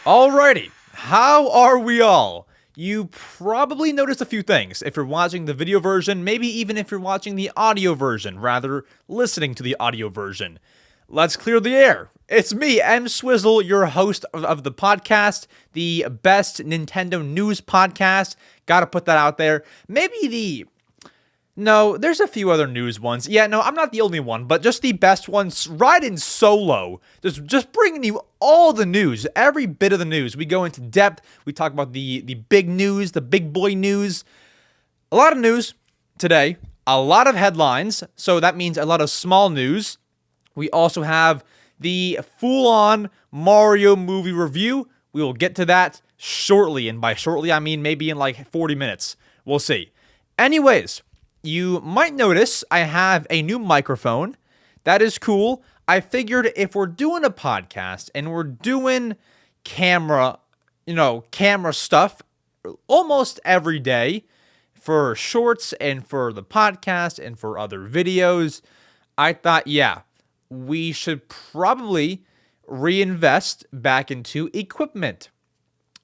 Alrighty, how are we all? You probably noticed a few things if you're watching the video version, maybe even if you're watching the audio version, rather listening to the audio version. Let's clear the air. It's me, EmSwizzle, your host of the podcast, the best Nintendo news podcast. Gotta put that out there. No, there's a few other news ones. Yeah, no, I'm not the only one, but just the best ones, riding solo. Just bringing you all the news, every bit of the news. We go into depth. We talk about the big news, the big boy news. A lot of news today, a lot of headlines, so that means a lot of small news. We also have the full-on Mario movie review. We will get to that shortly, and by shortly, I mean maybe in like 40 minutes. We'll see. Anyways, you might notice I have a new microphone. That is cool. I figured if we're doing a podcast and we're doing camera stuff almost every day for shorts and for the podcast and for other videos, I thought, yeah, we should probably reinvest back into equipment.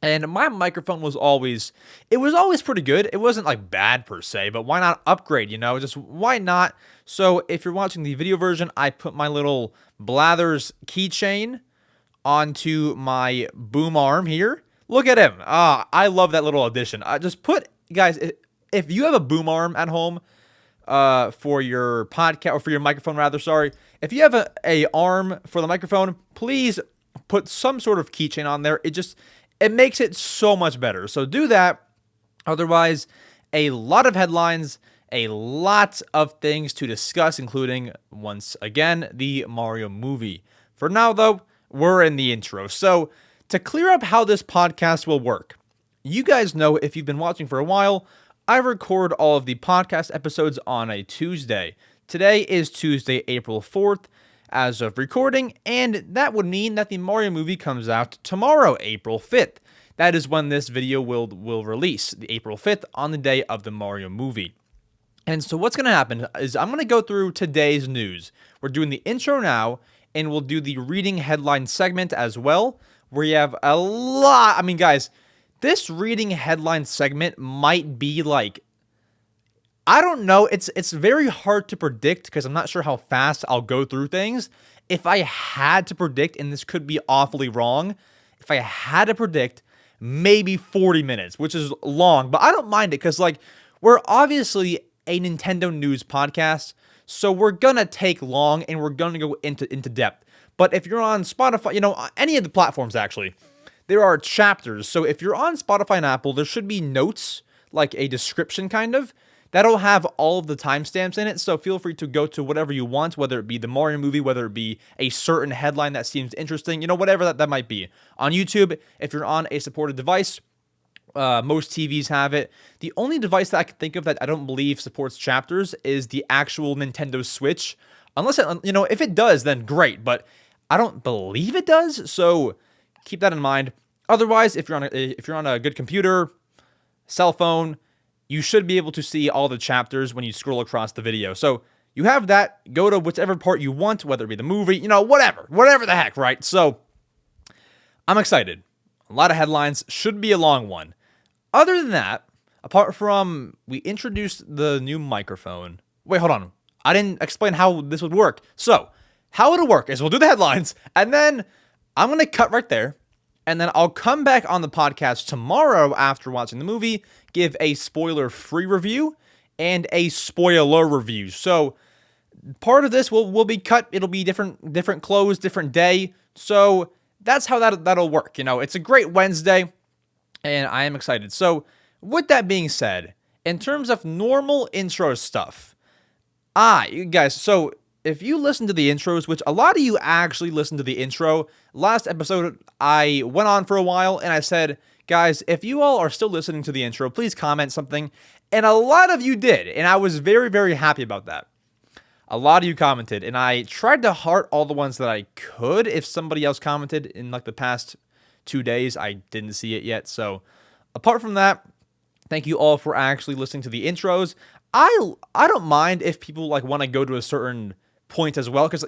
And my microphone was always pretty good. It wasn't like bad per se, but why not upgrade, just why not? So if you're watching the video version, I put my little Blathers keychain onto my boom arm here. Look at him. I love that little addition. Guys, if you have a boom arm at home, for your podcast, or for your microphone rather, sorry. If you have a arm for the microphone, please put some sort of keychain on there. It makes it so much better. So do that. Otherwise, a lot of headlines, a lot of things to discuss, including, once again, the Mario movie. For now, though, we're in the intro. So to clear up how this podcast will work, you guys know, if you've been watching for a while, I record all of the podcast episodes on a Tuesday. Today is Tuesday, April 4th. As of recording, and that would mean that the Mario movie comes out tomorrow, April 5th. That is when this video will release, the April 5th, on the day of the Mario movie. And so what's going to happen is I'm going to go through today's news. We're doing the intro now, and we'll do the reading headline segment as well, where you have a lot. I mean, guys, this reading headline segment might be like, I don't know. It's very hard to predict because I'm not sure how fast I'll go through things. If I had to predict, and this could be awfully wrong, if I had to predict, maybe 40 minutes, which is long, but I don't mind it because, like, we're obviously a Nintendo news podcast, so we're gonna take long and we're gonna go into depth. But if you're on Spotify, any of the platforms actually, there are chapters. So if you're on Spotify and Apple, there should be notes, like a description kind of. That'll have all of the timestamps in it, so feel free to go to whatever you want, whether it be the Mario movie, whether it be a certain headline that seems interesting, whatever that might be. On YouTube, if you're on a supported device, most TVs have it. The only device that I can think of that I don't believe supports chapters is the actual Nintendo Switch. Unless, if it does, then great, but I don't believe it does, so keep that in mind. Otherwise, if you're on a good computer, cell phone, you should be able to see all the chapters when you scroll across the video. So you have that. Go to whichever part you want, whether it be the movie, whatever the heck, right? So I'm excited. A lot of headlines. Should be a long one. Other than that, apart from we introduced the new microphone. Wait, hold on. I didn't explain how this would work. So how it'll work is we'll do the headlines, and then I'm going to cut right there. And then I'll come back on the podcast tomorrow after watching the movie, give a spoiler-free review and a spoiler review. So part of this will be cut. It'll be different clothes, different day. So that's how that'll work. It's a great Wednesday, and I am excited. So with that being said, in terms of normal intro stuff, you guys, so if you listen to the intros, which a lot of you actually listen to the intro, last episode I went on for a while and I said, guys, if you all are still listening to the intro, please comment something. And a lot of you did, and I was very, very happy about that. A lot of you commented, and I tried to heart all the ones that I could. If somebody else commented in like the past 2 days, I didn't see it yet. So apart from that, thank you all for actually listening to the intros. I don't mind if people like want to go to a certain point as well, because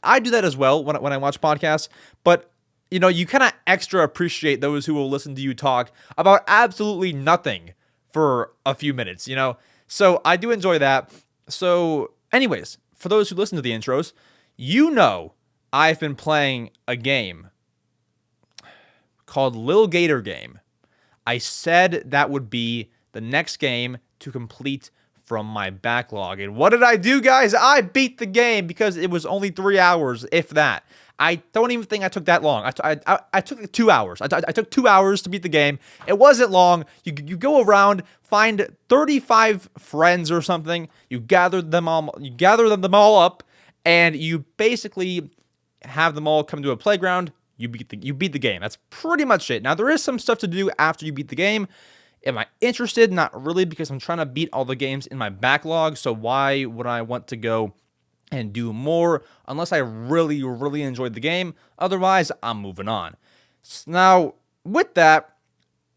I do that as well when I watch podcasts, but you kind of extra appreciate those who will listen to you talk about absolutely nothing for a few minutes. So I do enjoy that. So anyways, for those who listen to the intros, I've been playing a game called Lil Gator Game. I said that would be the next game to complete from my backlog. And what did I do, guys? I beat the game because it was only 3 hours, if that. I don't even think I took that long. I took like 2 hours. I took 2 hours to beat the game. It wasn't long. You go around, find 35 friends or something. You gather them all up, and you basically have them all come to a playground. You beat the game. That's pretty much it. Now, there is some stuff to do after you beat the game. Am I interested? Not really, because I'm trying to beat all the games in my backlog, so why would I want to go and do more unless I really, really enjoyed the game? Otherwise, I'm moving on. Now, with that,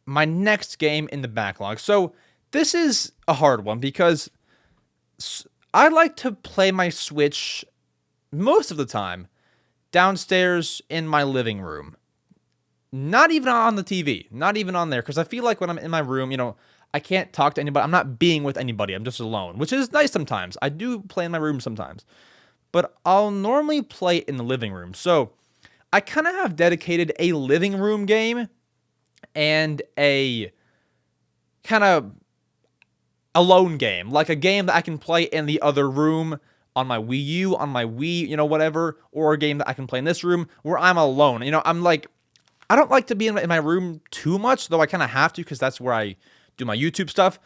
my next game in the backlog. So, this is a hard one because I like to play my Switch most of the time downstairs in my living room. Not even on the TV, not even on there, because I feel like when I'm in my room, I can't talk to anybody. I'm not being with anybody. I'm just alone, which is nice sometimes. I do play in my room sometimes, but I'll normally play in the living room. So I kind of have dedicated a living room game and a kind of alone game, like a game that I can play in the other room on my Wii U, on my Wii, whatever, or a game that I can play in this room where I'm alone. I don't like to be in my room too much, though I kind of have to because that's where I do my YouTube stuff.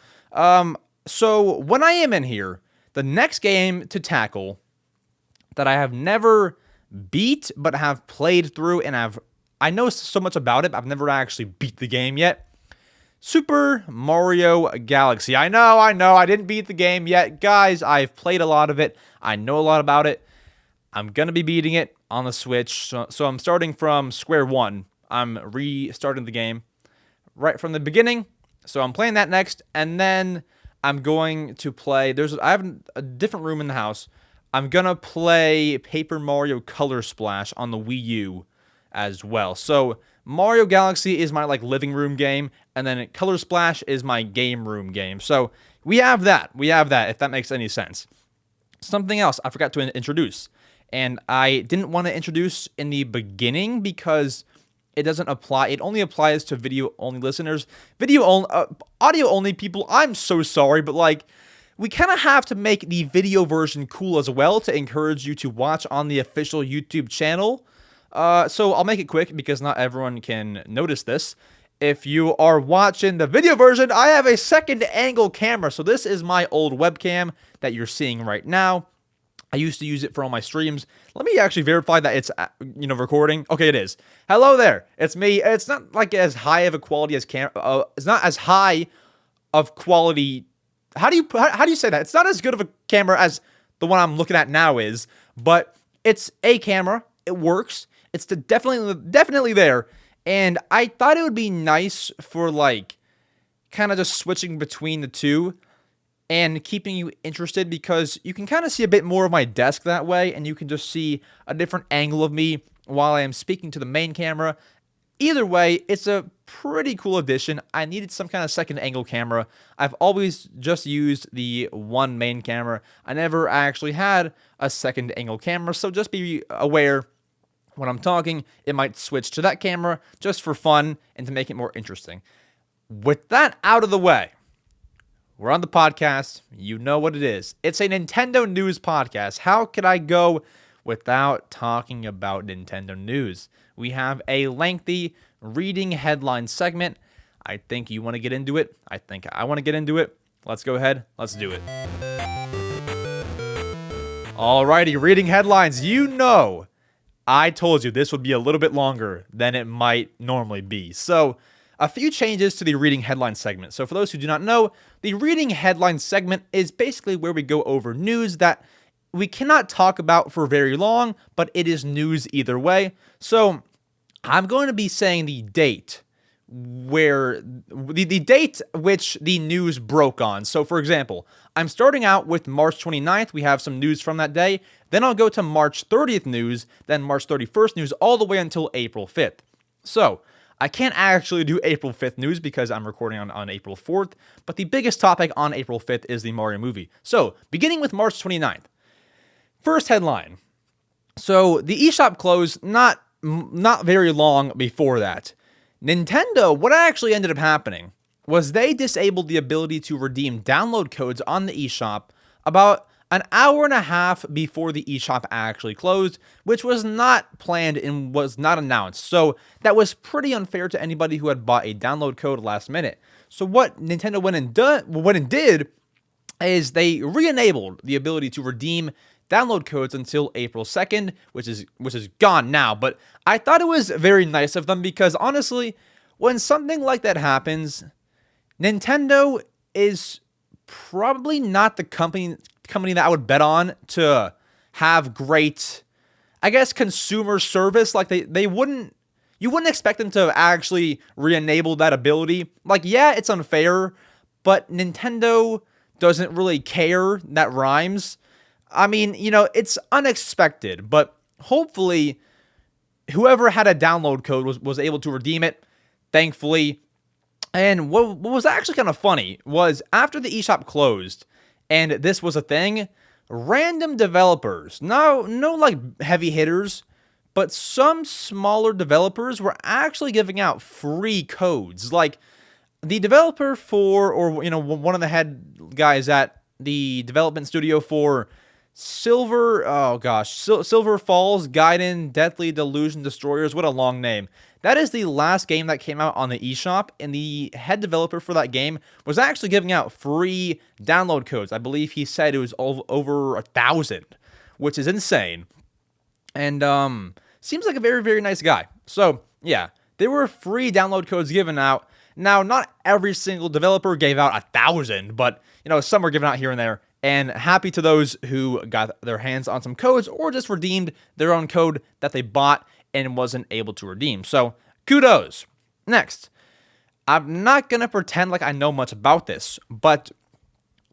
So when I am in here, the next game to tackle that I have never beat but have played through and I know so much about it, but I've never actually beat the game yet. Super Mario Galaxy. I know, I didn't beat the game yet. Guys, I've played a lot of it. I know a lot about it. I'm going to be beating it on the Switch. So I'm starting from square one. I'm restarting the game right from the beginning. So I'm playing that next, and then I'm going to play. I have a different room in the house. I'm gonna play Paper Mario Color Splash on the Wii U as well. So Mario Galaxy is my living room game, and then Color Splash is my game room game. So we have that. If that makes any sense. Something else I forgot to introduce, and I didn't want to introduce in the beginning because it doesn't apply. It only applies to video-only listeners. Audio-only people, I'm so sorry, but we kind of have to make the video version cool as well to encourage you to watch on the official YouTube channel. So I'll make it quick because not everyone can notice this. If you are watching the video version, I have a second angle camera. So this is my old webcam that you're seeing right now. I used to use it for all my streams. Let me actually verify that it's, recording. Okay, it is. Hello there. It's me. It's not as high of a quality as it's not as high of quality. How do you say that? It's not as good of a camera as the one I'm looking at now is, but it's a camera. It works. It's definitely there. And I thought it would be nice for kind of just switching between the two and keeping you interested because you can kind of see a bit more of my desk that way, and you can just see a different angle of me while I am speaking to the main camera. Either way, it's a pretty cool addition. I needed some kind of second angle camera. I've always just used the one main camera. I never actually had a second angle camera, so just be aware when I'm talking, it might switch to that camera just for fun and to make it more interesting. With that out of the way, we're on the podcast. You know what it is. It's a Nintendo news podcast. How could I go without talking about Nintendo news? We have a lengthy reading headline segment. I think you want to get into it. I think I want to get into it. Let's go ahead. Let's do it. Alrighty, reading headlines. I told you this would be a little bit longer than it might normally be. So, a few changes to the reading headline segment. So for those who do not know, the reading headline segment is basically where we go over news that we cannot talk about for very long, but it is news either way. So I'm going to be saying the date where the date which the news broke on. So, for example, I'm starting out with March 29th. We have some news from that day. Then I'll go to March 30th news, then March 31st news, all the way until April 5th. So, I can't actually do April 5th news because I'm recording on April 4th, but the biggest topic on April 5th is the Mario movie. So, beginning with March 29th. First headline. So, the eShop closed not very long before that. Nintendo, what actually ended up happening was they disabled the ability to redeem download codes on the eShop about an hour and a half before the eShop actually closed, which was not planned and was not announced. So that was pretty unfair to anybody who had bought a download code last minute. So what Nintendo went and did is they re-enabled the ability to redeem download codes until April 2nd, which is gone now. But I thought it was very nice of them because honestly, when something like that happens, Nintendo is probably not the company that I would bet on to have great, I guess, consumer service. Like you wouldn't expect them to actually re-enable that ability. Like, yeah, it's unfair, but Nintendo doesn't really care. That rhymes. I mean, it's unexpected, but hopefully whoever had a download code was able to redeem it, thankfully. And what was actually kind of funny was after the eShop closed, and this was a thing, random developers, no like heavy hitters, but some smaller developers were actually giving out free codes. Like the developer one of the head guys at the development studio for Silver Falls, Gaiden, Deathly Delusion Destroyers, what a long name. That is the last game that came out on the eShop, and the head developer for that game was actually giving out free download codes. I believe he said it was over 1,000, which is insane. And seems like a very, very nice guy. So, yeah, there were free download codes given out. Now, not every single developer gave out 1,000, but, some were given out here and there. And happy to those who got their hands on some codes or just redeemed their own code that they bought and wasn't able to redeem. So, kudos. Next, I'm not going to pretend like I know much about this, but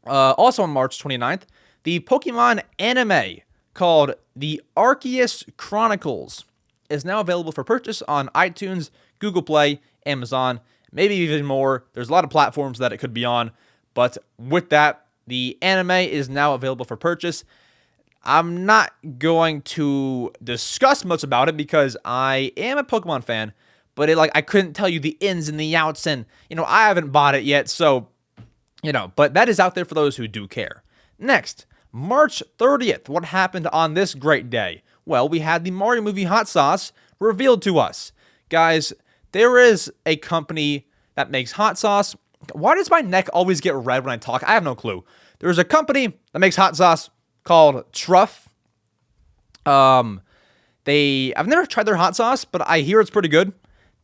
also on March 29th, the Pokémon Anime called the Arceus Chronicles is now available for purchase on iTunes, Google Play, Amazon, maybe even more. There's a lot of platforms that it could be on, but with that, the anime is now available for purchase. I'm not going to discuss much about it because I am a Pokemon fan, but I couldn't tell you the ins and the outs, and I haven't bought it yet, so but that is out there for those who do care. Next, March 30th. What happened on this great day? Well, we had the Mario movie hot sauce revealed to us. Guys, there is a company that makes hot sauce. Why does my neck always get red when I talk? I have no clue. There's a company that makes hot sauce called Truff. I've never tried their hot sauce, but I hear it's pretty good.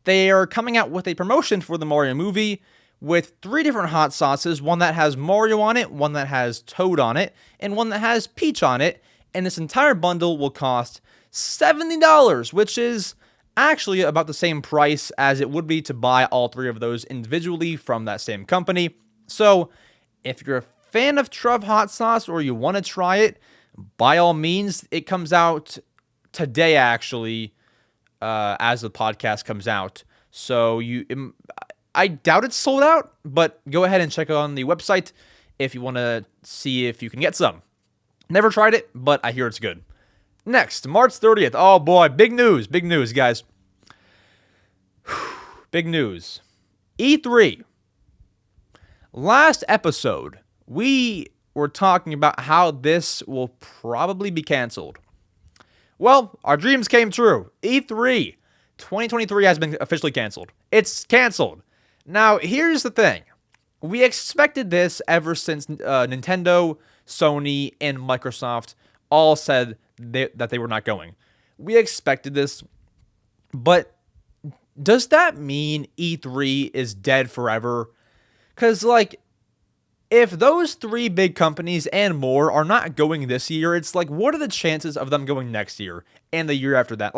They are coming out with a promotion for the Mario movie with 3 different hot sauces, one that has Mario on it, one that has Toad on it, and one that has Peach on it. And this entire bundle will cost $70, which is actually about the same price as it would be to buy all 3 of those individually from that same company. So if you're a fan of Truff hot sauce or you want to try it, by all means. It comes out today, actually, as the podcast comes out. So I doubt it's sold out, but go ahead and check it on the website if you want to see if you can get some. Never tried it, but I hear it's good. Next, March 30th. Oh boy, big news, guys. Big news. E3. Last episode, we were talking about how this will probably be canceled. Well, our dreams came true. E3 2023 has been officially canceled. It's canceled. Now, here's the thing. We expected this ever since Nintendo, Sony, and Microsoft all said that they were not going. We expected this, but does that mean E3 is dead forever? Because, if those 3 big companies and more are not going this year, it's what are the chances of them going next year and the year after that?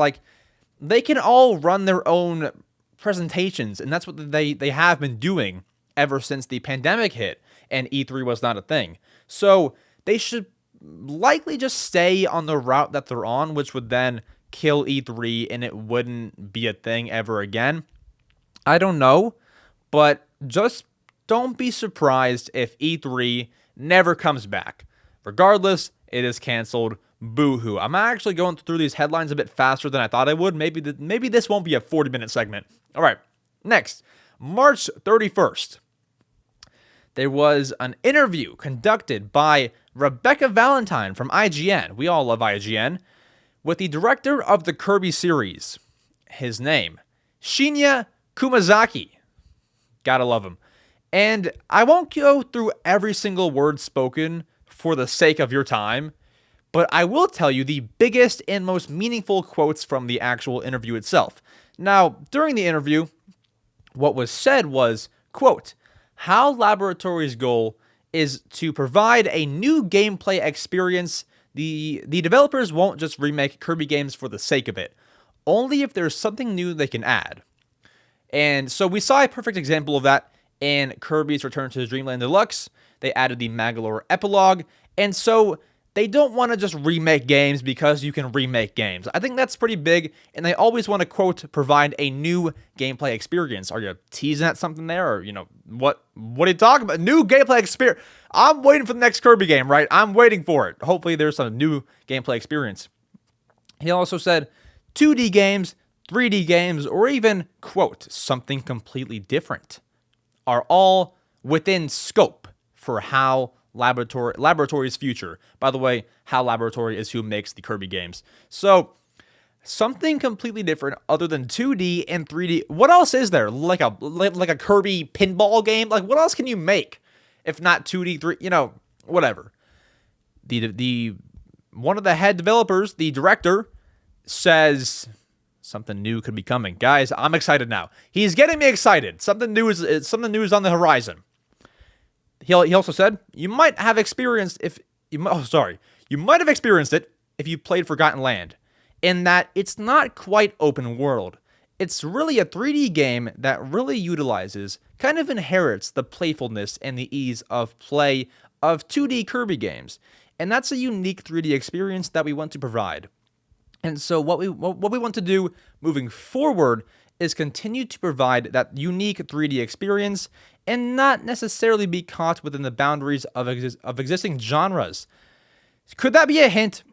They can all run their own presentations, and that's what they have been doing ever since the pandemic hit and E3 was not a thing. So they should likely just stay on the route that they're on, which would then kill E3 and it wouldn't be a thing ever again. I don't know, but just don't be surprised if E3 never comes back. Regardless, it is canceled. Boo-hoo. I'm actually going through these headlines a bit faster than I thought I would. Maybe this won't be a 40-minute segment. All right, next, March 31st. There was an interview conducted by Rebecca Valentine from IGN. We all love IGN. With the director of the Kirby series. His name, Shinya Kumazaki. Gotta love him. And I won't go through every single word spoken for the sake of your time, but I will tell you the biggest and most meaningful quotes from the actual interview itself. Now, during the interview, what was said was, quote, HAL Laboratories' goal is to provide a new gameplay experience. The developers won't just remake Kirby games for the sake of it, only if there's something new they can add. And so we saw a perfect example of that in Kirby's Return to Dreamland Deluxe. They added the Magolor epilogue, and so they don't want to just remake games because you can remake games. I think that's pretty big, and they always want to, quote, provide a new gameplay experience. Are you teasing at something there? Or, what are you talking about? New gameplay experience. I'm waiting for the next Kirby game, right? I'm waiting for it. Hopefully there's some new gameplay experience. He also said 2D games, 3D games, or even, quote, something completely different are all within scope for HAL Laboratory's future. By the way, HAL Laboratory is who makes the Kirby games. So, something completely different other than 2D and 3D. What else is there? Like a Kirby pinball game? Like, what else can you make if not 2D, 3D, whatever. The one of the head developers, the director, says something new could be coming. Guys, I'm excited now. He's getting me excited. Something new is on the horizon. He also said, you might have experienced it if you played Forgotten Land, in that it's not quite open world. It's really a 3D game that really inherits the playfulness and the ease of play of 2D Kirby games. And that's a unique 3D experience that we want to provide. And so what we want to do moving forward is continue to provide that unique 3D experience and not necessarily be caught within the boundaries of existing genres. Could that be a hint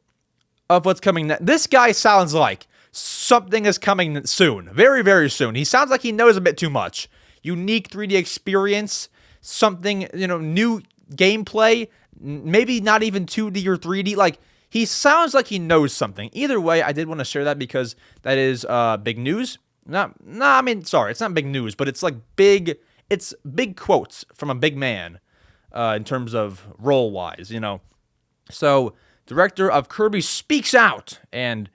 of what's coming next? This guy sounds like something is coming soon. Very, very soon. He sounds like he knows a bit too much. Unique 3D experience, something, new gameplay, maybe not even 2D or 3D. Like, he sounds like he knows something. Either way, I did want to share that because that is big news. It's not big news, but it's like big. It's big quotes from a big man in terms of role-wise, So, director of Kirby speaks out and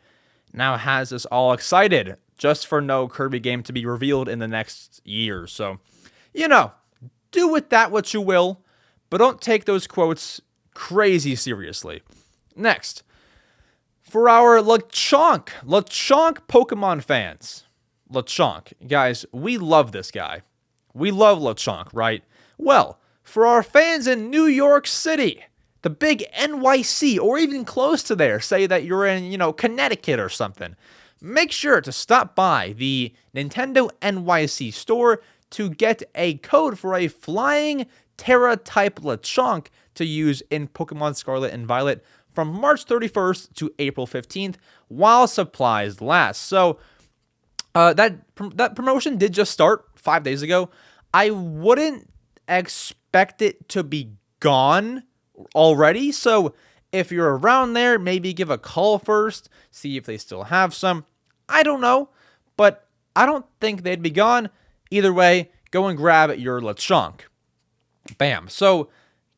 now has us all excited just for no Kirby game to be revealed in the next year. So, do with that what you will, but don't take those quotes crazy seriously. Next, for our Lechonk Pokemon fans. Lechonk, guys, we love this guy. We love Lechonk, right? Well, for our fans in New York City, the big NYC, or even close to there, say that you're in, Connecticut or something, make sure to stop by the Nintendo NYC store to get a code for a Flying Terra-type Lechonk to use in Pokemon Scarlet and Violet from March 31st to April 15th while supplies last. So, that promotion did just start 5 days ago. I wouldn't expect it to be gone already. So if you're around there, maybe give a call first, see if they still have some. I don't know, but I don't think they'd be gone. Either way, go and grab your Lechonk. Bam. So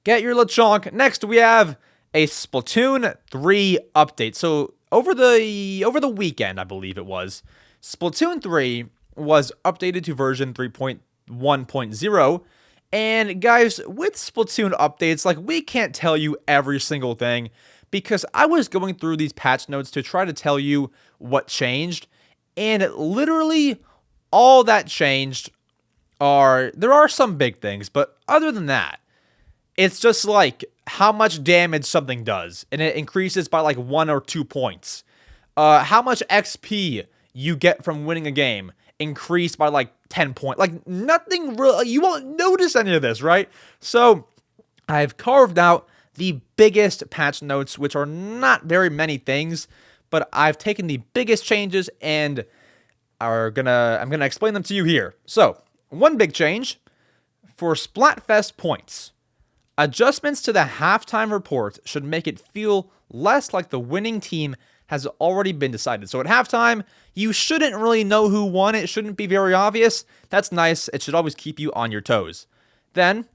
get your Lechonk. Next, we have a Splatoon 3 update. So over the weekend, I believe it was, Splatoon 3 was updated to version 3.1.0. And guys, with Splatoon updates, we can't tell you every single thing because I was going through these patch notes to try to tell you what changed. And literally all that changed there are some big things, but other than that, it's just like how much damage something does, and it increases by like 1 or 2 points. How much XP you get from winning a game increased by like 10 points. Like nothing real. You won't notice any of this, right? So I've carved out the biggest patch notes, which are not very many things, but I've taken the biggest changes and I'm gonna explain them to you here. So one big change for Splatfest points. Adjustments to the halftime report should make it feel less like the winning team has already been decided. So at halftime, you shouldn't really know who won. It shouldn't be very obvious. That's nice. It should always keep you on your toes. Then,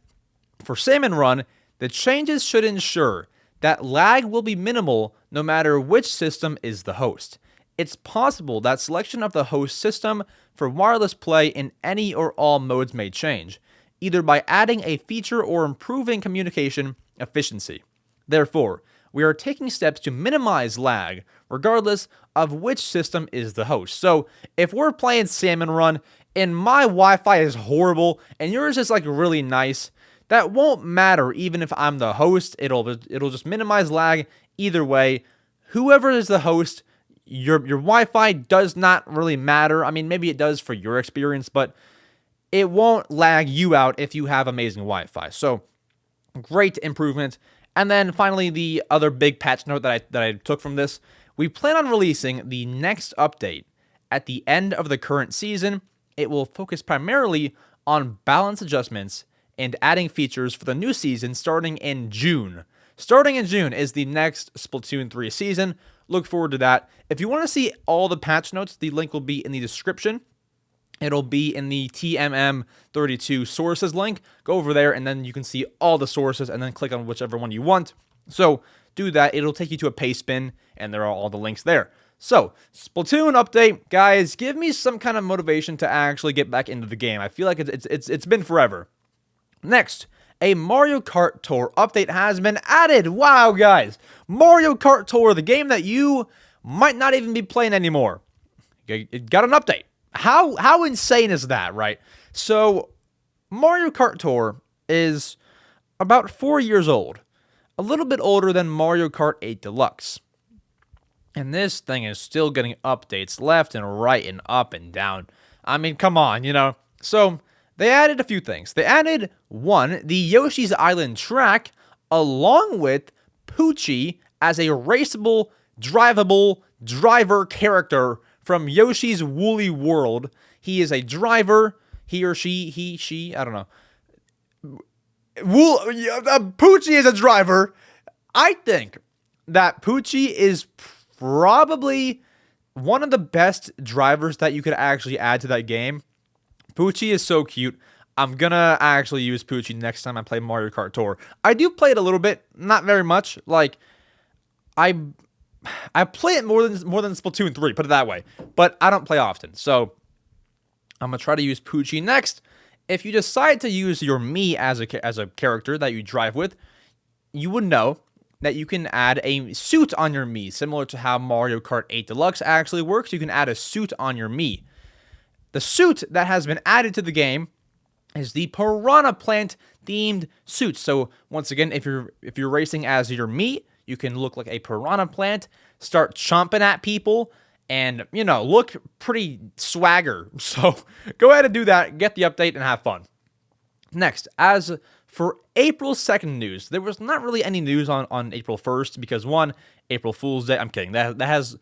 for Salmon Run, the changes should ensure that lag will be minimal no matter which system is the host. It's possible that selection of the host system for wireless play in any or all modes may change, either by adding a feature or improving communication efficiency. Therefore, we are taking steps to minimize lag regardless of which system is the host. So if we're playing Salmon Run and my Wi-Fi is horrible and yours is like really nice, that won't matter even if I'm the host. It'll just minimize lag either way. Whoever is the host, your Wi-Fi does not really matter. I mean, maybe it does for your experience, but it won't lag you out if you have amazing Wi-Fi. So great improvement. And then finally, the other big patch note that I took from this, we plan on releasing the next update at the end of the current season. It will focus primarily on balance adjustments and adding features for the new season starting in June. Starting in June is the next Splatoon 3 season. Look forward to that. If you want to see all the patch notes, the link will be in the description. It'll be in the TMM32 sources link. Go over there and then you can see all the sources and then click on whichever one you want. So do that. It'll take you to a paste bin and there are all the links there. So Splatoon update, guys, give me some kind of motivation to actually get back into the game. I feel like it's been forever. Next, a Mario Kart Tour update has been added. Wow, guys. Mario Kart Tour, the game that you might not even be playing anymore. It got an update. How insane is that, right? So, Mario Kart Tour is about 4 years old. A little bit older than Mario Kart 8 Deluxe. And this thing is still getting updates left and right and up and down. I mean, come on, you know. So, they added a few things. They added, one, the Yoshi's Island track, along with Poochie as a raceable, drivable driver character from Yoshi's Woolly World. He is a driver. He or she, I don't know. Poochie is a driver. I think that Poochie is probably one of the best drivers that you could actually add to that game. Poochie is so cute. I'm gonna actually use Poochie next time I play Mario Kart Tour. I do play it a little bit, not very much. Like, I play it more than Splatoon 3, put it that way. But I don't play often, so I'm gonna try to use Poochie next. If you decide to use your Mii as a character that you drive with, you would know that you can add a suit on your Mii, similar to how Mario Kart 8 Deluxe actually works. You can add a suit on your Mii. The suit that has been added to the game is the Piranha Plant themed suit. So once again, if you're racing as your Mii, you can look like a Piranha Plant, start chomping at people, and, you know, look pretty swagger. So go ahead and do that, get the update, and have fun. Next, as for April 2nd news, there was not really any news on April 1st because, one, April Fool's Day. I'm kidding. That has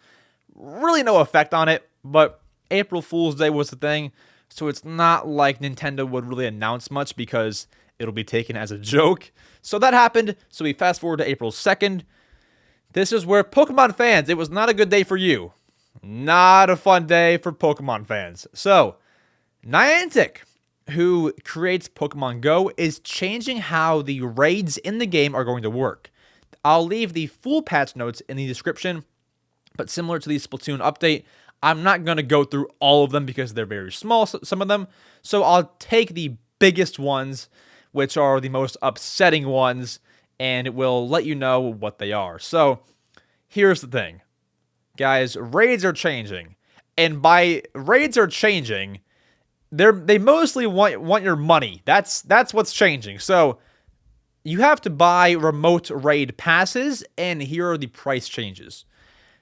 really no effect on it, but April Fool's Day was the thing, so it's not like Nintendo would really announce much because it'll be taken as a joke. So that happened, so we fast forward to April 2nd. This is where Pokemon fans, it was not a good day for you. Not a fun day for Pokemon fans. So, Niantic, who creates Pokemon Go, is changing how the raids in the game are going to work. I'll leave the full patch notes in the description, but similar to the Splatoon update, I'm not going to go through all of them because they're very small, some of them. So I'll take the biggest ones, which are the most upsetting ones, and it will let you know what they are. So here's the thing. Guys, raids are changing. And by raids are changing, they mostly want your money. That's what's changing. So you have to buy remote raid passes, and here are the price changes.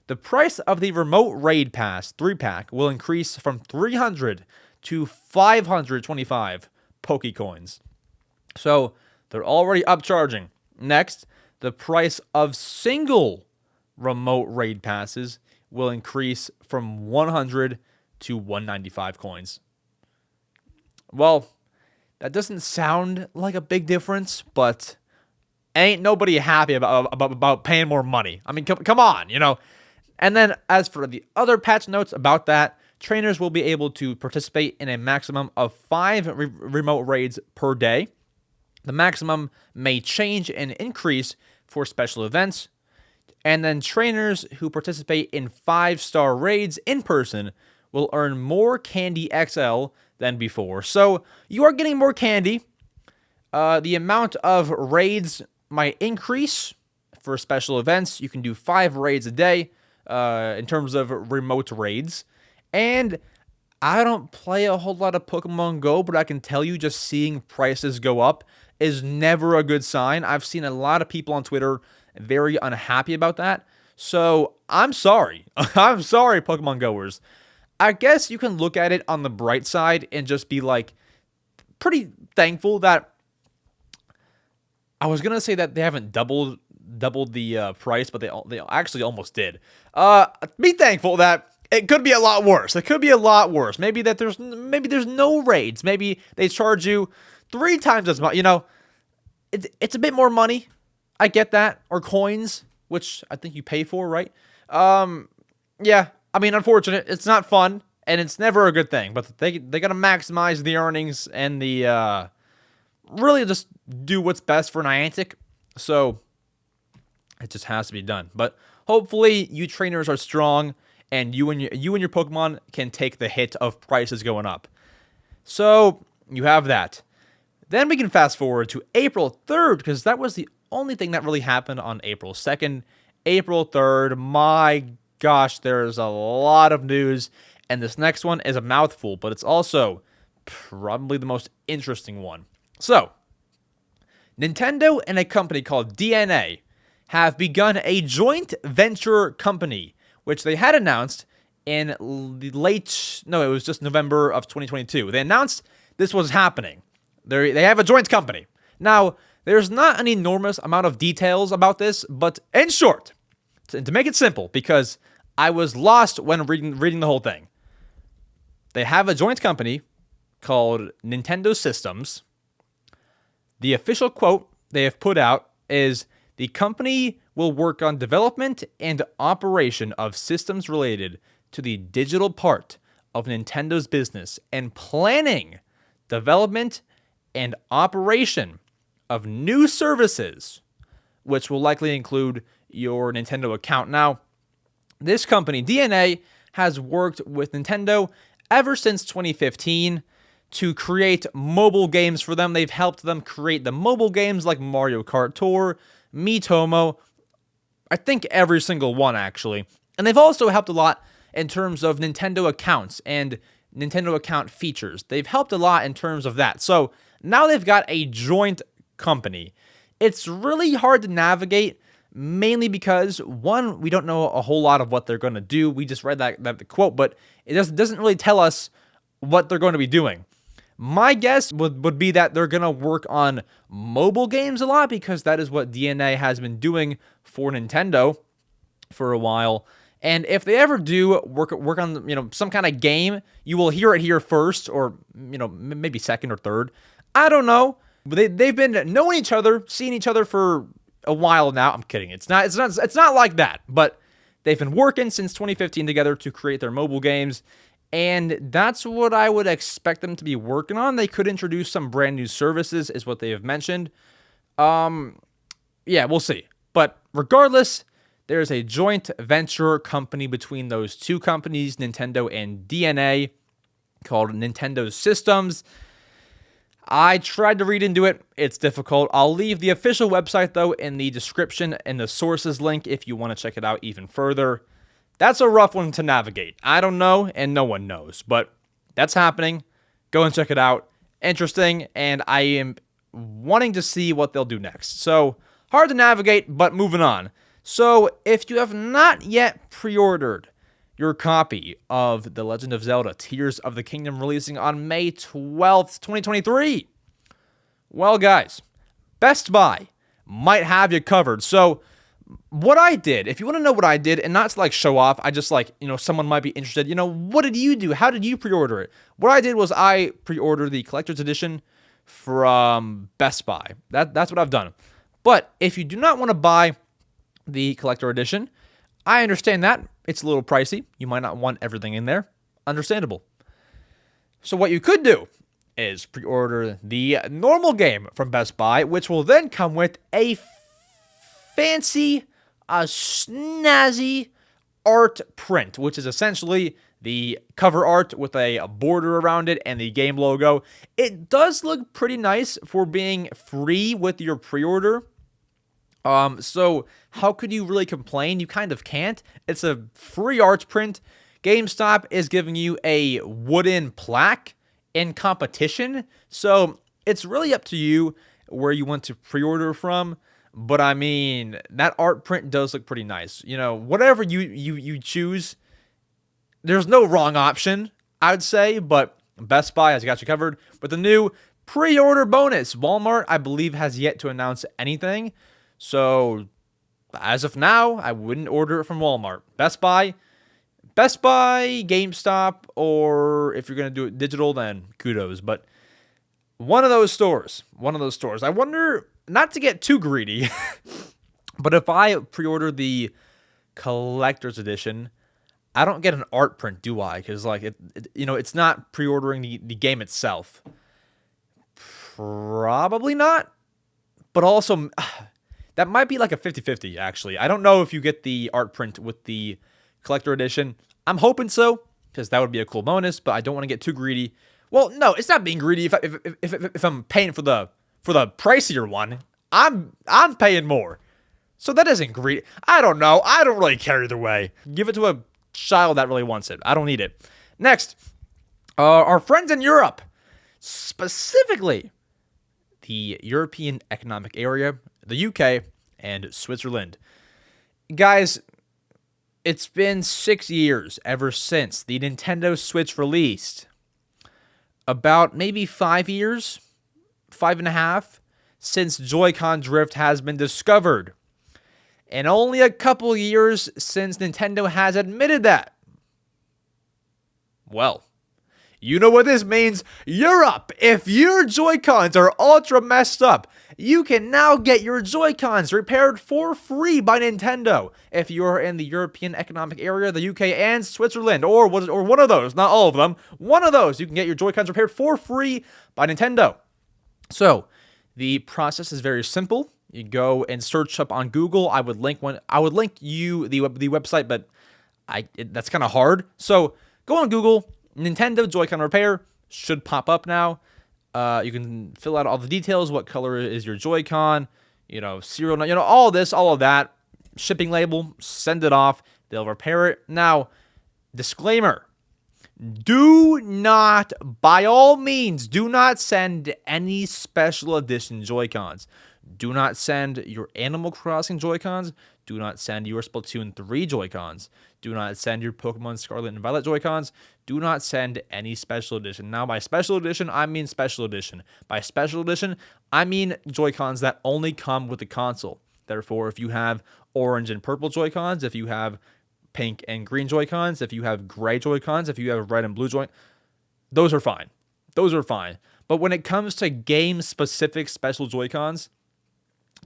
The price of the remote raid pass 3-pack will increase from 300 to 525 Pokecoins. So they're already upcharging. Next, the price of single remote raid passes will increase from 100 to 195 coins. Well, that doesn't sound like a big difference, but ain't nobody happy about paying more money. I mean, come on, you know. And then as for the other patch notes about that, trainers will be able to participate in a maximum of 5 remote raids per day. The maximum may change and increase for special events. And then trainers who participate in 5-star raids in person will earn more Candy XL than before. So you are getting more candy. The amount of raids might increase for special events. You can do 5 raids a day in terms of remote raids. And I don't play a whole lot of Pokemon Go, but I can tell you just seeing prices go up is never a good sign. I've seen a lot of people on Twitter very unhappy about that. So I'm sorry. I'm sorry, Pokemon Goers. I guess you can look at it on the bright side and just be like pretty thankful that I was going to say that they haven't doubled the price, but they actually almost did. Be thankful that it could be a lot worse. It could be a lot worse. Maybe there's no raids. Maybe they charge you 3 times as much. You know, it's a bit more money. I get that. Or coins, which I think you pay for, right? Yeah. I mean, unfortunate. It's not fun, and it's never a good thing. But they gotta maximize the earnings and the really just do what's best for Niantic. So it just has to be done. But hopefully, you trainers are strong, and you and your Pokemon can take the hit of prices going up. So you have that. Then we can fast forward to April 3rd, because that was the only thing that really happened on April 2nd. April 3rd, my gosh, there's a lot of news, and this next one is a mouthful, but it's also probably the most interesting one. So, Nintendo and a company called DeNA have begun a joint venture company, which they had announced in it was just November of 2022. They announced this was happening. They have a joint company. Now, there's not an enormous amount of details about this, but in short, to make it simple, because I was lost when reading the whole thing, they have a joint company called Nintendo Systems. The official quote they have put out is, the company will work on development and operation of systems related to the digital part of Nintendo's business and planning, development, and operation of new services, which will likely include your Nintendo account. Now, this company, DeNA, has worked with Nintendo ever since 2015 to create mobile games for them. They've helped them create the mobile games like Mario Kart Tour, Miitomo, I think every single one, actually. And they've also helped a lot in terms of Nintendo accounts and Nintendo account features. They've helped a lot in terms of that. So now they've got a joint company. It's really hard to navigate, mainly because, one, we don't know a whole lot of what they're going to do. We just read that quote, but it doesn't really tell us what they're going to be doing. My guess would be that they're going to work on mobile games a lot, because that is what DeNA has been doing for Nintendo for a while. And if they ever do work on some kind of game, you will hear it here first, or maybe second or third. I don't know. They've been knowing each other, seeing each other for a while now. I'm kidding. It's not like that. But they've been working since 2015 together to create their mobile games, and that's what I would expect them to be working on. They could introduce some brand new services, is what they have mentioned. Yeah, we'll see. But regardless, there's a joint venture company between those two companies, Nintendo and DeNA, called Nintendo Systems. I tried to read into it. It's difficult. I'll leave the official website, though, in the description and the sources link if you want to check it out even further. That's a rough one to navigate. I don't know, and no one knows, but that's happening. Go and check it out. Interesting, and I am wanting to see what they'll do next. So, hard to navigate, but moving on. So, if you have not yet pre-ordered your copy of The Legend of Zelda Tears of the Kingdom releasing on May 12th, 2023, well, guys, Best Buy might have you covered. So, what I did, if you want to know what I did, and not to like show off, I just like, someone might be interested, what did you do? How did you pre-order it? What I did was I pre-ordered the collector's edition from Best Buy. That's what I've done. But if you do not want to buy the collector edition, I understand that. It's a little pricey. You might not want everything in there. Understandable. So what you could do is pre-order the normal game from Best Buy, which will then come with a fancy, snazzy art print, which is essentially the cover art with a border around it and the game logo. It does look pretty nice for being free with your pre-order. So how could you really complain? You kind of can't. It's a free art print. GameStop is giving you a wooden plaque in competition. So it's really up to you where you want to pre-order from. But I mean, that art print does look pretty nice. Whatever you choose, there's no wrong option, I would say. But Best Buy has got you covered with the new pre-order bonus. Walmart, I believe, has yet to announce anything. So as of now, I wouldn't order it from Walmart. Best Buy, GameStop, or if you're going to do it digital, then kudos. But one of those stores. I wonder, not to get too greedy, but if I pre-order the collector's edition, I don't get an art print, do I? Because it's not pre-ordering the game itself. Probably not. But also, that might be like a 50-50, actually. I don't know if you get the art print with the collector edition. I'm hoping so, because that would be a cool bonus, but I don't want to get too greedy. Well, no, it's not being greedy if I'm paying for the pricier one. I'm paying more. So that isn't greedy. I don't know. I don't really care either way. Give it to a child that really wants it. I don't need it. Next, our friends in Europe, specifically the European Economic Area, the UK, and Switzerland. Guys, it's been 6 years ever since the Nintendo Switch released. About maybe 5 years, 5.5, since Joy-Con drift has been discovered. And only a couple years since Nintendo has admitted that. Well, you know what this means. Europe, if your Joy-Cons are ultra messed up, you can now get your Joy-Cons repaired for free by Nintendo. If you're in the European Economic Area, the UK, and Switzerland, or one of those, not all of them, one of those, you can get your Joy-Cons repaired for free by Nintendo. So, the process is very simple. You go and search up on Google. I would link you the website, but that's kind of hard. So, go on Google. Nintendo Joy-Con repair should pop up now. You can fill out all the details. What color is your Joy-Con? Serial, all of that. Shipping label, send it off. They'll repair it. Now, disclaimer. Do not, by all means, do not send any special edition Joy-Cons. Do not send your Animal Crossing Joy-Cons. Do not send your Splatoon 3 Joy-Cons. Do not send your Pokemon Scarlet and Violet Joy-Cons. Do not send any special edition. Now, by special edition, I mean special edition. By special edition, I mean Joy-Cons that only come with the console. Therefore, if you have orange and purple Joy-Cons, if you have pink and green Joy-Cons, if you have gray Joy-Cons, if you have red and blue those are fine. Those are fine. But when it comes to game-specific special Joy-Cons,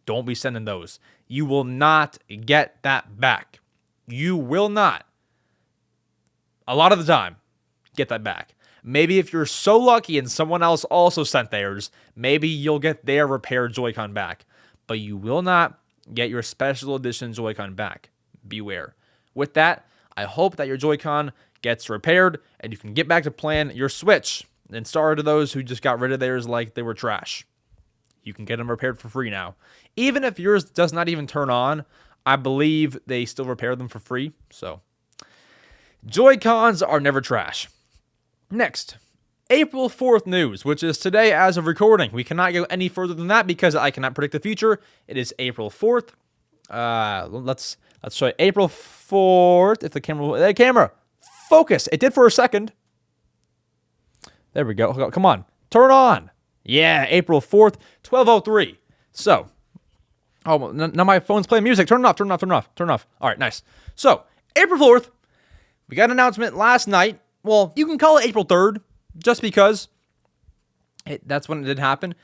don't be sending those. You will not get that back. You will not, a lot of the time, get that back. Maybe if you're so lucky and someone else also sent theirs, maybe you'll get their repaired Joy-Con back. But you will not get your special edition Joy-Con back. Beware. With that, I hope that your Joy-Con gets repaired and you can get back to playing your Switch. And sorry to those who just got rid of theirs like they were trash. You can get them repaired for free now. Even if yours does not even turn on, I believe they still repair them for free. So, Joy-Cons are never trash. Next, April 4th news, which is today as of recording. We cannot go any further than that because I cannot predict the future. It is April 4th. Let's show you. April 4th. If the camera, focus. It did for a second. There we go. Come on. Turn on. Yeah, April 4th, 12:03. So, now my phone's playing music. Turn it off, turn it off, turn it off, turn it off. All right, nice. So, April 4th, we got an announcement last night. Well, you can call it April 3rd, just because that's when it did happen.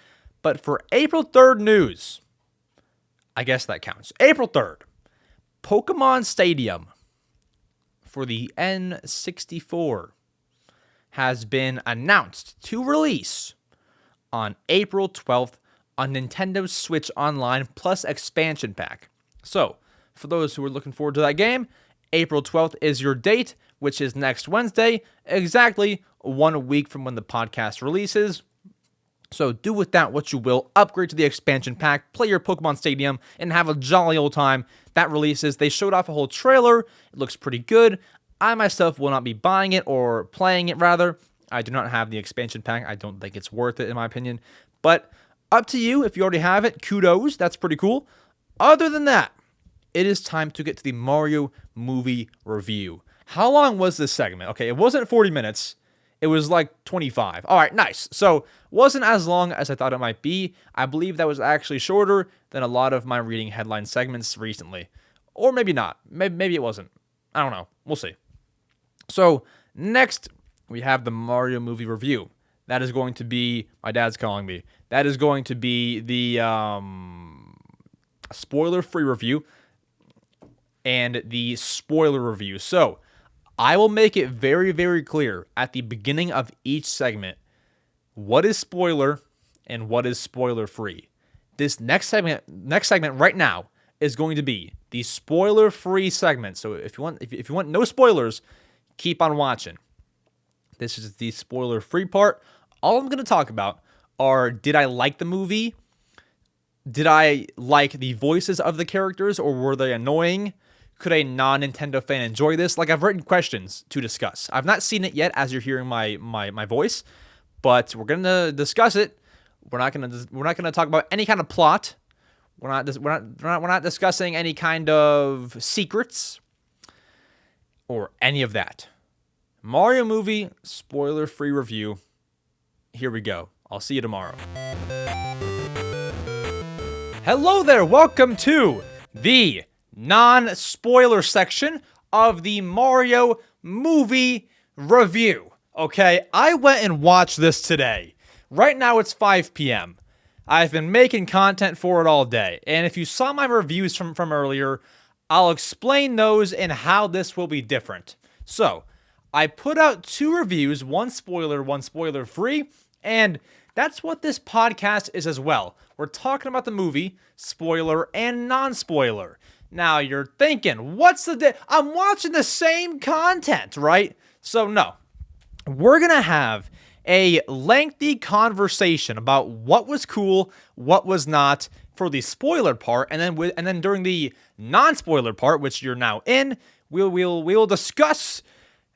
But for April 3rd news, I guess that counts. April 3rd, Pokémon Stadium for the N64 has been announced to release on April 12th on Nintendo Switch Online plus expansion pack. So, for those who are looking forward to that game, April 12th is your date, which is next Wednesday, exactly 1 week from when the podcast releases. So do with that what you will. Upgrade to the expansion pack, play your Pokemon Stadium, and have a jolly old time. That releases. They showed off a whole trailer. It looks pretty good. I myself will not be buying it or playing it, rather. I do not have the expansion pack. I don't think it's worth it, in my opinion. But up to you. If you already have it, kudos. That's pretty cool. Other than that, it is time to get to the Mario movie review. How long was this segment? Okay, it wasn't 40 minutes. It was like 25. All right, nice. So, wasn't as long as I thought it might be. I believe that was actually shorter than a lot of my reading headline segments recently. Or maybe not. Maybe it wasn't. I don't know. We'll see. So, next, we have the Mario movie review. That is going to be, my dad's calling me. That is going to be the spoiler-free review and the spoiler review. So, I will make it very, very clear at the beginning of each segment what is spoiler and what is spoiler-free. This next segment right now is going to be the spoiler-free segment. So if you want no spoilers, keep on watching. This is the spoiler-free part. All I'm going to talk about are, did I like the movie? Did I like the voices of the characters, or were they annoying? Could a non-Nintendo fan enjoy this? Like, I've written questions to discuss. I've not seen it yet, as you're hearing my voice, but we're gonna discuss it. We're not gonna talk about any kind of plot. We're not discussing any kind of secrets or any of that. Mario movie spoiler-free review. Here we go. I'll see you tomorrow. Hello there. Welcome to the non-spoiler section of the Mario movie review. Okay, I went and watched this today. Right now it's 5 p.m. I've been making content for it all day. And if you saw my reviews from earlier, I'll explain those and how this will be different. So, I put out 2 reviews, one spoiler free, and that's what this podcast is as well. We're talking about the movie, spoiler and non-spoiler. Now, you're thinking, what's the I'm watching the same content, right? So, no. We're going to have a lengthy conversation about what was cool, what was not for the spoiler part, and then during the non-spoiler part, which you're now in, we'll discuss,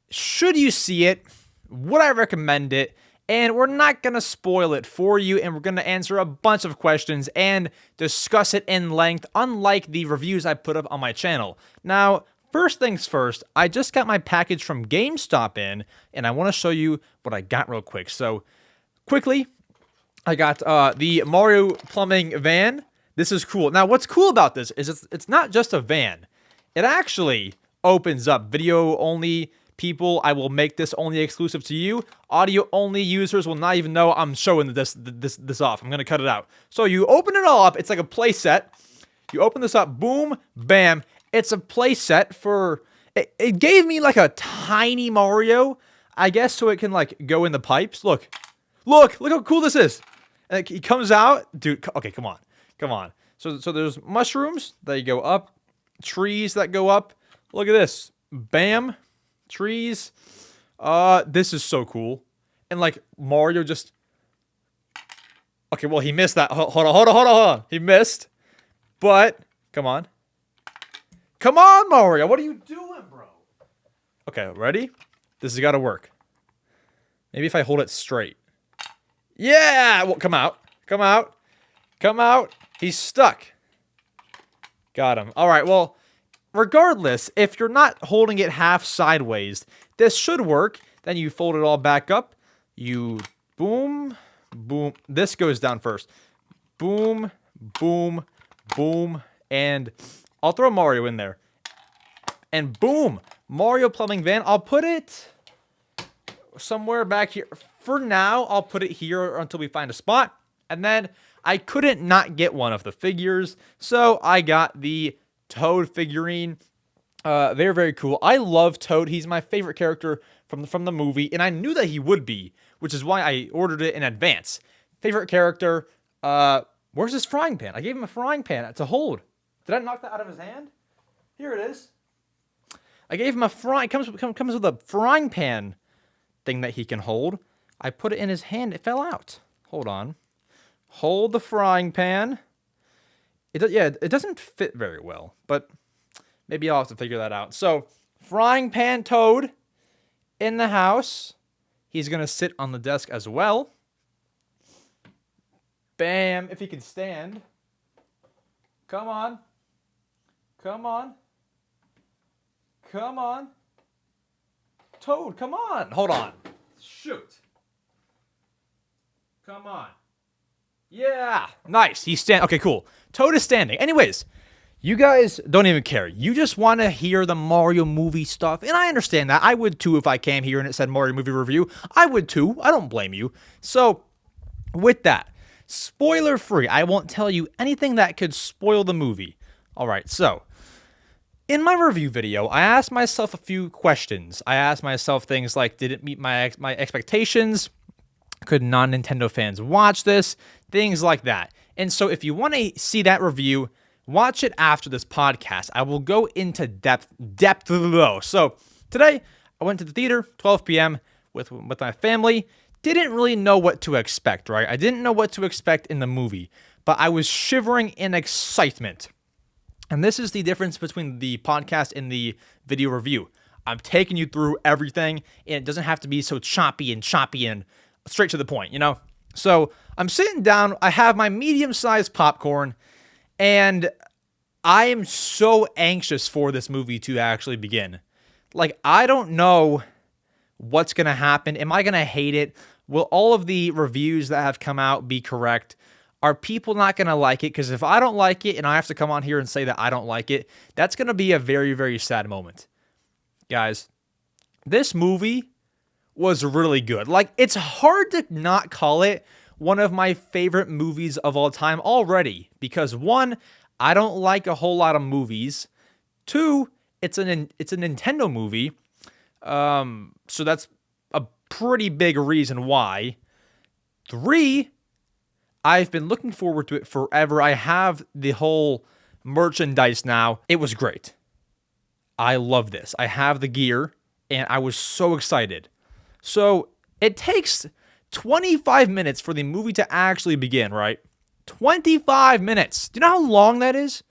should you see it, would I recommend it, and we're not going to spoil it for you, and we're going to answer a bunch of questions and discuss it in length, unlike the reviews I put up on my channel. Now, first things first, I just got my package from GameStop in, and I want to show you what I got real quick. So, quickly, I got the Mario plumbing van. This is cool. Now, what's cool about this is it's not just a van. It actually opens up. Video-only people, I will make this only exclusive to you. Audio-only users will not even know I'm showing this off. I'm going to cut it out. So, you open it all up. It's like a play set. You open this up. Boom. Bam. It's a play set for... It gave me like a tiny Mario, I guess, so it can like go in the pipes. Look how cool this is. And he comes out, dude. Okay, come on. So there's mushrooms that go up, trees that go up. Look at this, bam, trees. This is so cool. And like Mario just. Okay, well he missed that. Hold on. He missed, but come on. Come on, Mario. What are you doing, bro? Okay, ready? This has got to work. Maybe if I hold it straight. Yeah! Well, come out. Come out. Come out. He's stuck. Got him. All right, well, regardless, if you're not holding it half sideways, this should work. Then you fold it all back up. You boom, boom. This goes down first. Boom, boom, boom. And I'll throw Mario in there. And boom, Mario plumbing van. I'll put it somewhere back here. For now, I'll put it here until we find a spot. And then I couldn't not get one of the figures, so I got the Toad figurine. Very, very cool. I love Toad. He's my favorite character from the movie, and I knew that he would be, which is why I ordered it in advance. Favorite character. Where's his frying pan? I gave him a frying pan to hold. Did I knock that out of his hand? Here it is. I gave him a frying. Comes with a frying pan thing that he can hold. I put it in his hand. It fell out. Hold on. Hold the frying pan. It doesn't fit very well, but maybe I'll have to figure that out. So, frying pan Toad in the house. He's going to sit on the desk as well. Bam, if he can stand. Come on. Come on. Come on. Toad, come on. Hold on. Shoot. Come on. Yeah, nice. He's standing. Okay, cool. Toad is standing. Anyways, you guys don't even care. You just want to hear the Mario movie stuff, and I understand that. I would too if I came here and it said Mario movie review. I would too. I don't blame you. So, with that, spoiler free. I won't tell you anything that could spoil the movie. All right, so in my review video, I asked myself a few questions. I asked myself things like, did it meet my expectations? Could non-Nintendo fans watch this? Things like that. And so if you want to see that review, watch it after this podcast. I will go into depth though. So today, I went to the theater, 12 p.m. with my family. Didn't really know what to expect, right? I didn't know what to expect in the movie, but I was shivering in excitement. And this is the difference between the podcast and the video review. I'm taking you through everything, and it doesn't have to be so choppy and straight to the point, you know? So I'm sitting down, I have my medium-sized popcorn, and I am so anxious for this movie to actually begin. Like, I don't know what's going to happen. Am I going to hate it? Will all of the reviews that have come out be correct? Are people not going to like it? Because if I don't like it and I have to come on here and say that I don't like it, that's going to be a very, very sad moment. Guys, this movie was really good. Like, it's hard to not call it one of my favorite movies of all time already. Because one, I don't like a whole lot of movies. Two, it's a Nintendo movie. So that's a pretty big reason why. Three, I've been looking forward to it forever. I have the whole merchandise now. It was great. I love this. I have the gear, and I was so excited. So it takes 25 minutes for the movie to actually begin, right? 25 minutes. Do you know how long that is?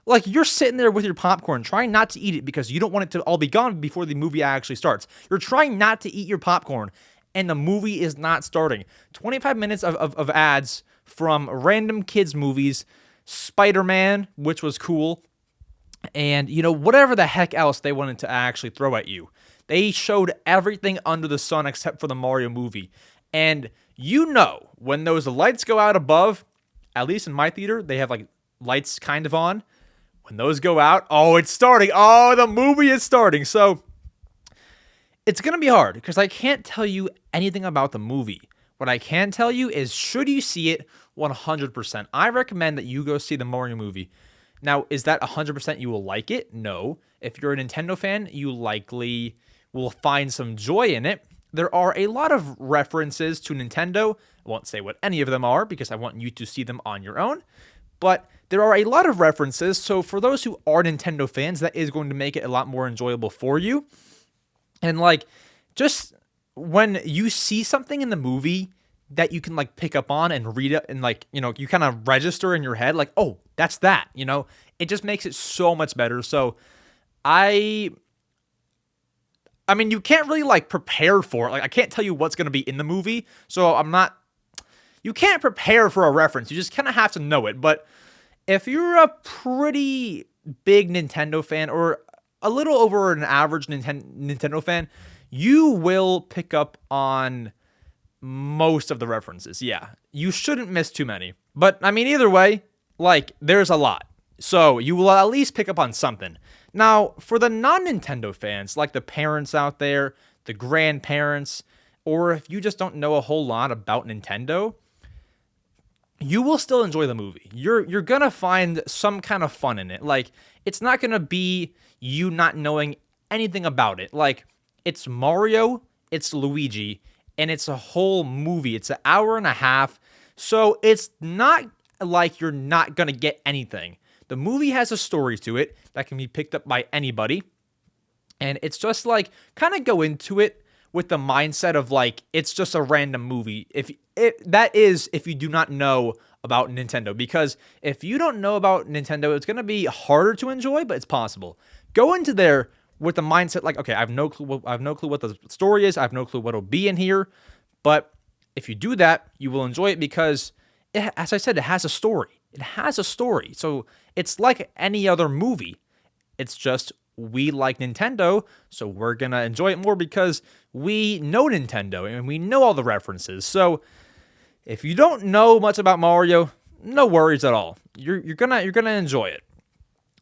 Like, you're sitting there with your popcorn trying not to eat it because you don't want it to all be gone before the movie actually starts. You're trying not to eat your popcorn, and the movie is not starting. 25 minutes of ads from random kids' movies, Spider-Man, which was cool, and, you know, whatever the heck else they wanted to actually throw at you. They showed everything under the sun except for the Mario movie. And you know, when those lights go out above, at least in my theater, they have like lights kind of on. When those go out, oh, it's starting. Oh, the movie is starting. So it's going to be hard because I can't tell you anything about the movie. What I can tell you is, should you see it? 100%. I recommend that you go see the Mario movie. Now, is that 100% you will like it? No. If you're a Nintendo fan, you likely will find some joy in it. There are a lot of references to Nintendo. I won't say what any of them are because I want you to see them on your own. But there are a lot of references. So for those who are Nintendo fans, that is going to make it a lot more enjoyable for you. And like, just when you see something in the movie that you can like pick up on and read it and like, you know, you kind of register in your head like, oh, that's that, you know, it just makes it so much better. So I I mean, you can't really like prepare for it. Like, I can't tell you what's going to be in the movie, so you can't prepare for a reference. You just kind of have to know it. But if you're a pretty big Nintendo fan, or a little over an average Nintendo fan, you will pick up on most of the references. Yeah, you shouldn't miss too many. But I mean, either way, like, there's a lot. So you will at least pick up on something. Now, for the non-Nintendo fans, like the parents out there, the grandparents, or if you just don't know a whole lot about Nintendo, you will still enjoy the movie. You're gonna find some kind of fun in it. Like, it's not gonna be you not knowing anything about it. Like, it's Mario, it's Luigi, and it's a whole movie. It's an hour and a half, so it's not like you're not gonna get anything. The movie has a story to it that can be picked up by anybody, and it's just like, kind of go into it with the mindset of like, it's just a random movie. If you do not know about Nintendo, because if you don't know about Nintendo, it's going to be harder to enjoy, but it's possible. Go into there with the mindset like, okay, I have no clue what the story is. I have no clue what'll be in here. But if you do that, you will enjoy it because, as I said, it has a story. It has a story. So it's like any other movie. It's just, we like Nintendo, so we're going to enjoy it more because we know Nintendo and we know all the references. So if you don't know much about Mario, no worries at all. You're gonna enjoy it.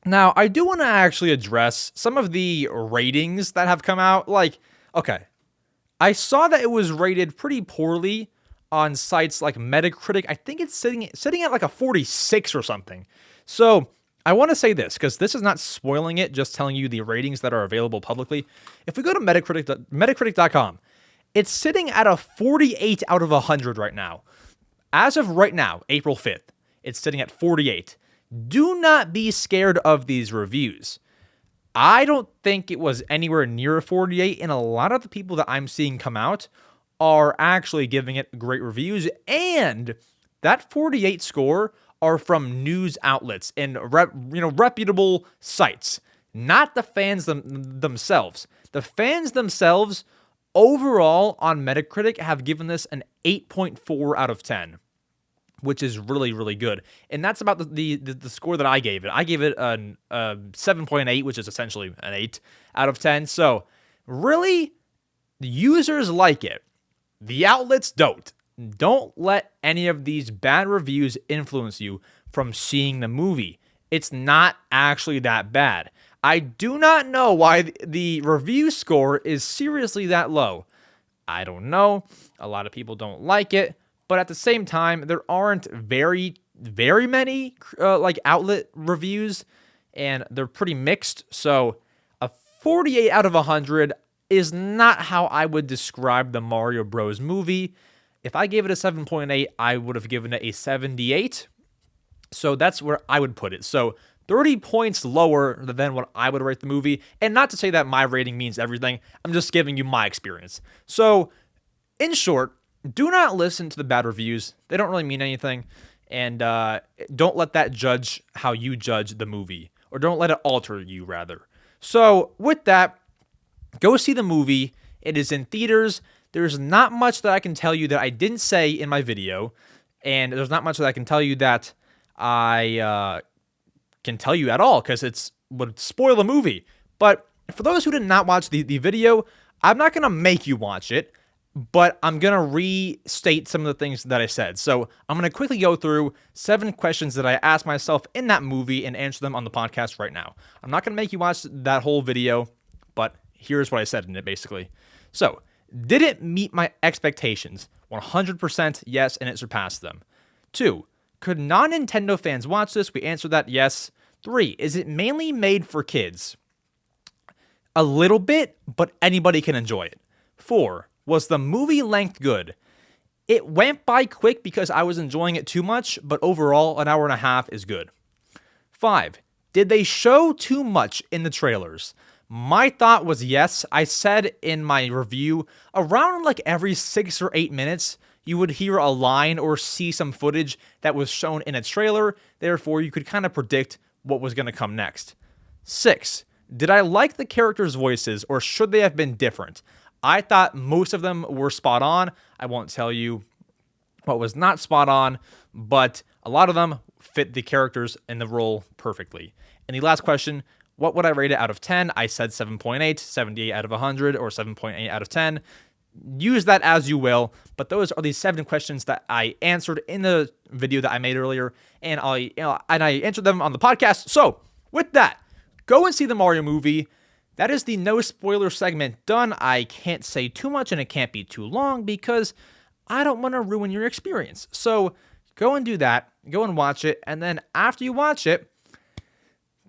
Now, I do want to actually address some of the ratings that have come out. Like, okay, I saw that it was rated pretty poorly on sites like Metacritic. I think it's sitting at like a 46 or something. So I want to say this, because this is not spoiling it, just telling you the ratings that are available publicly. If we go to Metacritic.com, it's sitting at a 48 out of 100 right now. As of right now, April 5th, it's sitting at 48. Do not be scared of these reviews. I don't think it was anywhere near a 48, and a lot of the people that I'm seeing come out are actually giving it great reviews, and that 48 score are from news outlets and reputable sites, not the fans themselves. The fans themselves overall on Metacritic have given this an 8.4 out of 10, which is really, really good. And that's about the score that I gave it. I gave it a 7.8, which is essentially an 8 out of 10. So really, the users like it. The outlets don't. Don't let any of these bad reviews influence you from seeing the movie. It's not actually that bad. I do not know why the review score is seriously that low. I don't know. A lot of people don't like it. But at the same time, there aren't very, very many like outlet reviews, and they're pretty mixed. So a 48 out of 100 is not how I would describe the Mario Bros. Movie. If I gave it a 7.8, I would have given it a 78. So that's where I would put it. So 30 points lower than what I would rate the movie. And not to say that my rating means everything. I'm just giving you my experience. So in short, do not listen to the bad reviews. They don't really mean anything. And don't let that judge how you judge the movie. Or don't let it alter you, rather. So with that, go see the movie. It is in theaters. There's not much that I can tell you that I didn't say in my video. And there's not much that I can tell you that I can tell you at all, because it would spoil the movie. But for those who did not watch the video, I'm not going to make you watch it, but I'm going to restate some of the things that I said. So I'm going to quickly go through 7 questions that I asked myself in that movie and answer them on the podcast right now. I'm not going to make you watch that whole video, but here's what I said in it, basically. So, did it meet my expectations? 100% yes, and it surpassed them. 2, could non-Nintendo fans watch this? We answered that yes. 3, is it mainly made for kids? A little bit, but anybody can enjoy it. 4, was the movie length good? It went by quick because I was enjoying it too much, but overall, an hour and a half is good. 5, did they show too much in the trailers? My thought was yes. I said in my review, around like every 6 or 8 minutes, you would hear a line or see some footage that was shown in a trailer. Therefore, you could kind of predict what was going to come next. 6, did I like the characters' voices, or should they have been different? I thought most of them were spot on. I won't tell you what was not spot on, but a lot of them fit the characters and the role perfectly. And the last question, what would I rate it out of 10? I said 7.8, 78 out of 100, or 7.8 out of 10. Use that as you will, but those are the 7 questions that I answered in the video that I made earlier, and I answered them on the podcast. So, with that, go and see the Mario movie. That is the no spoiler segment done. I can't say too much, and it can't be too long because I don't want to ruin your experience. So, go and do that. Go and watch it, and then after you watch it,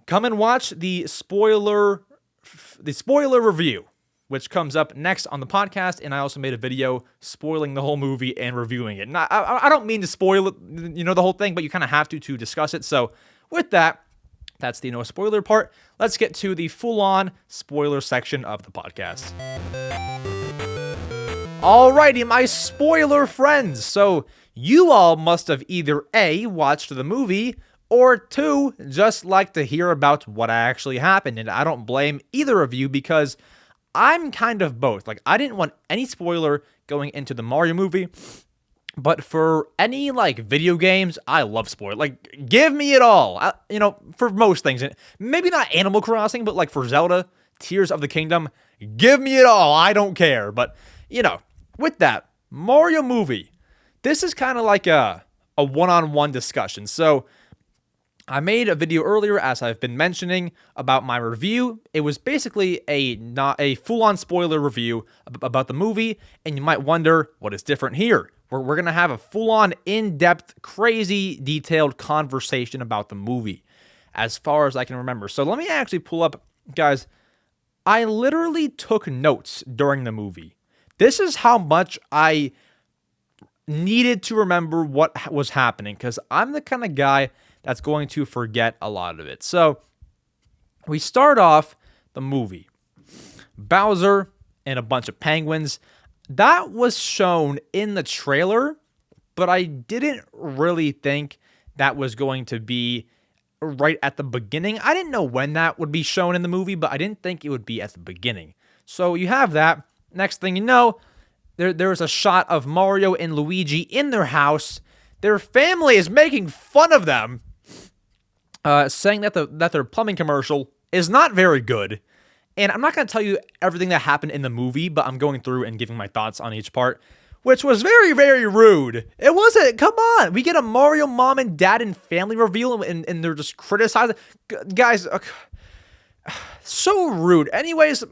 come and watch the spoiler review, which comes up next on the podcast, and I also made a video spoiling the whole movie and reviewing it. And I don't mean to spoil it, the whole thing, but you kind of have to discuss it. So with that, that's the no spoiler part. Let's get to the full-on spoiler section of the podcast. Alrighty, my spoiler friends. So you all must have either A, watched the movie, or 2, just like to hear about what actually happened. And I don't blame either of you because I'm kind of both. Like, I didn't want any spoiler going into the Mario movie, but for any, video games, I love spoiler. Like, give me it all. For most things. Maybe not Animal Crossing, but, for Zelda, Tears of the Kingdom, give me it all. I don't care. But, with that, Mario movie, this is kind of like a one-on-one discussion. So, I made a video earlier, as I've been mentioning, about my review. It was basically not a full-on spoiler review about the movie, and you might wonder what is different here. We're going to have a full-on, in-depth, crazy, detailed conversation about the movie, as far as I can remember. So let me actually pull up, guys, I literally took notes during the movie. This is how much I needed to remember what was happening, because I'm the kind of guy that's going to forget a lot of it. So, we start off the movie. Bowser and a bunch of penguins. That was shown in the trailer, but I didn't really think that was going to be right at the beginning. I didn't know when that would be shown in the movie, but I didn't think it would be at the beginning. So, you have that. Next thing you know, there's a shot of Mario and Luigi in their house. Their family is making fun of them, saying that their plumbing commercial is not very good. And I'm not going to tell you everything that happened in the movie, but I'm going through and giving my thoughts on each part, which was very, very rude. It wasn't. Come on. We get a Mario mom and dad and family reveal, and they're just criticizing. Guys, so rude. Anyways,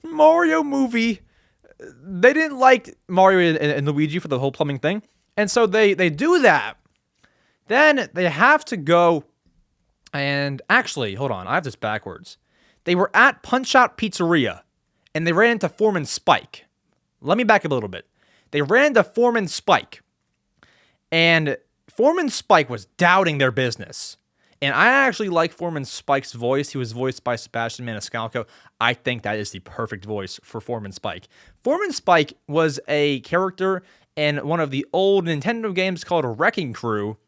Mario movie, they didn't like Mario and Luigi for the whole plumbing thing. And so they do that. Then they have to go and actually, hold on, I have this backwards. They were at Punch-Out Pizzeria and they ran into Foreman Spike. Let me back up a little bit. They ran into Foreman Spike and Foreman Spike was doubting their business. And I actually like Foreman Spike's voice. He was voiced by Sebastian Maniscalco. I think that is the perfect voice for Foreman Spike. Foreman Spike was a character in one of the old Nintendo games called Wrecking Crew.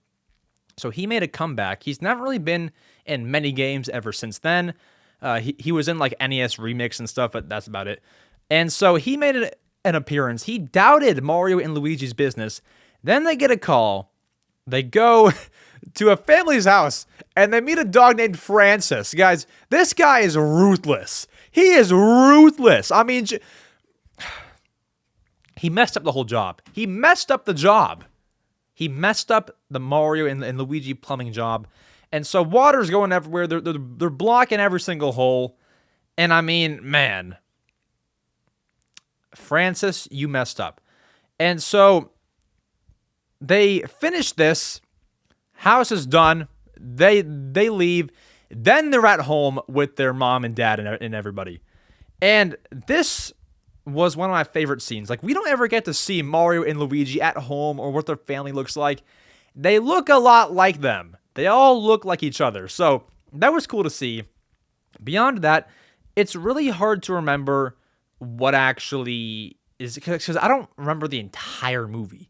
So he made a comeback. He's not really been in many games ever since then. He was in NES Remix and stuff, but that's about it. And so he made an appearance. He doubted Mario and Luigi's business. Then they get a call. They go to a family's house and they meet a dog named Francis. Guys, this guy is ruthless. He is ruthless. I mean, he messed up the whole job. He messed up the job. He messed up the Mario and Luigi plumbing job. And so water's going everywhere. They're blocking every single hole. And I mean, man, Francis, you messed up. And so they finish this. House is done. They leave. Then they're at home with their mom and dad and everybody. And this was one of my favorite scenes. We don't ever get to see Mario and Luigi at home or what their family looks like. They look a lot like them. They all look like each other. So that was cool to see. Beyond that, it's really hard to remember what actually is, because I don't remember the entire movie.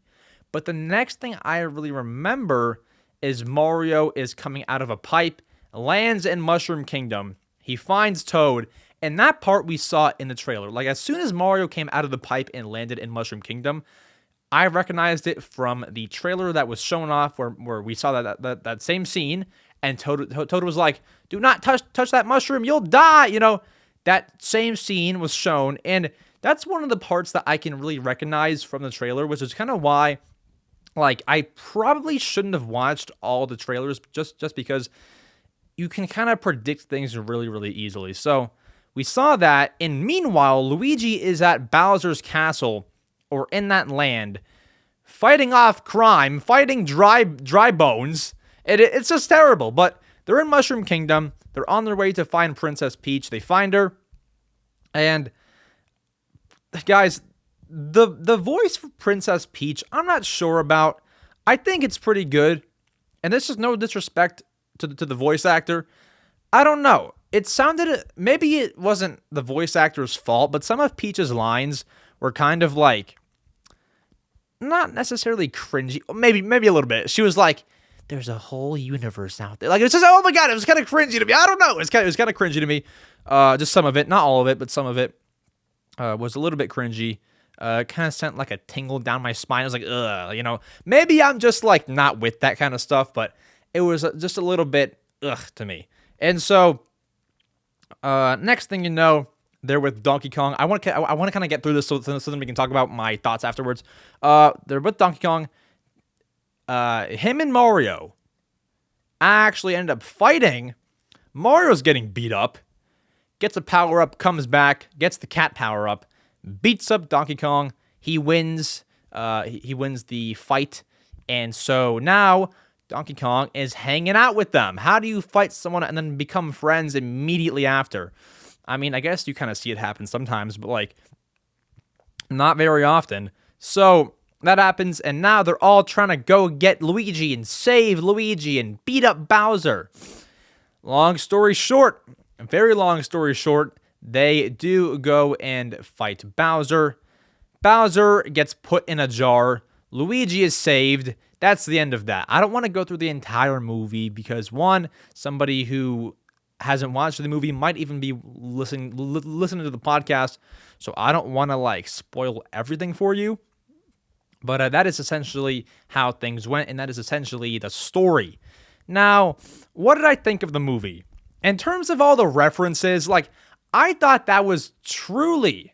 But the next thing I really remember is Mario is coming out of a pipe, lands in Mushroom Kingdom, He finds Toad, and that part we saw in the trailer. Like, as soon as Mario came out of the pipe and landed in Mushroom Kingdom, I recognized it from the trailer that was shown off where we saw that same scene, and Toad was like, do not touch that mushroom, you'll die, you know. That same scene was shown, and that's one of the parts that I can really recognize from the trailer, which is kind of why, like, I probably shouldn't have watched all the trailers just because you can kind of predict things really, really easily. So we saw that, and meanwhile, Luigi is at Bowser's castle, or in that land, fighting off crime, fighting dry bones. It's just terrible, but they're in Mushroom Kingdom. They're on their way to find Princess Peach. They find her, and guys, the voice for Princess Peach, I'm not sure about. I think it's pretty good, and this is no disrespect to the voice actor. I don't know. It sounded, maybe it wasn't the voice actor's fault, but some of Peach's lines were kind of like, not necessarily cringy, maybe a little bit. She was like, there's a whole universe out there. Like, it's just, oh my god, it was kind of cringy to me. I don't know. It was kind of cringy to me. Just some of it, not all of it, but some of it was a little bit cringy. Kind of sent like a tingle down my spine. I was like, ugh, you know. Maybe I'm just like not with that kind of stuff, but it was just a little bit ugh to me. And so, next thing you know, they're with Donkey Kong. I want to kind of get through this so then we can talk about my thoughts afterwards. They're with Donkey Kong. Him and Mario actually ended up fighting. Mario's getting beat up, gets a power-up, comes back, gets the cat power-up, beats up Donkey Kong. He wins. He wins the fight, and so now Donkey Kong is hanging out with them. How do you fight someone and then become friends immediately after? I mean, I guess you kind of see it happen sometimes, but like not very often. So that happens, and now they're all trying to go get Luigi and save Luigi and beat up Bowser. Long story short, very long story short, they do go and fight Bowser. Bowser gets put in a jar. Luigi is saved. That's the end of that. I don't want to go through the entire movie because, one, somebody who hasn't watched the movie might even be listening to the podcast, so I don't want to like spoil everything for you. But that is essentially how things went, and that is essentially the story. Now, what did I think of the movie? In terms of all the references, like, I thought that was truly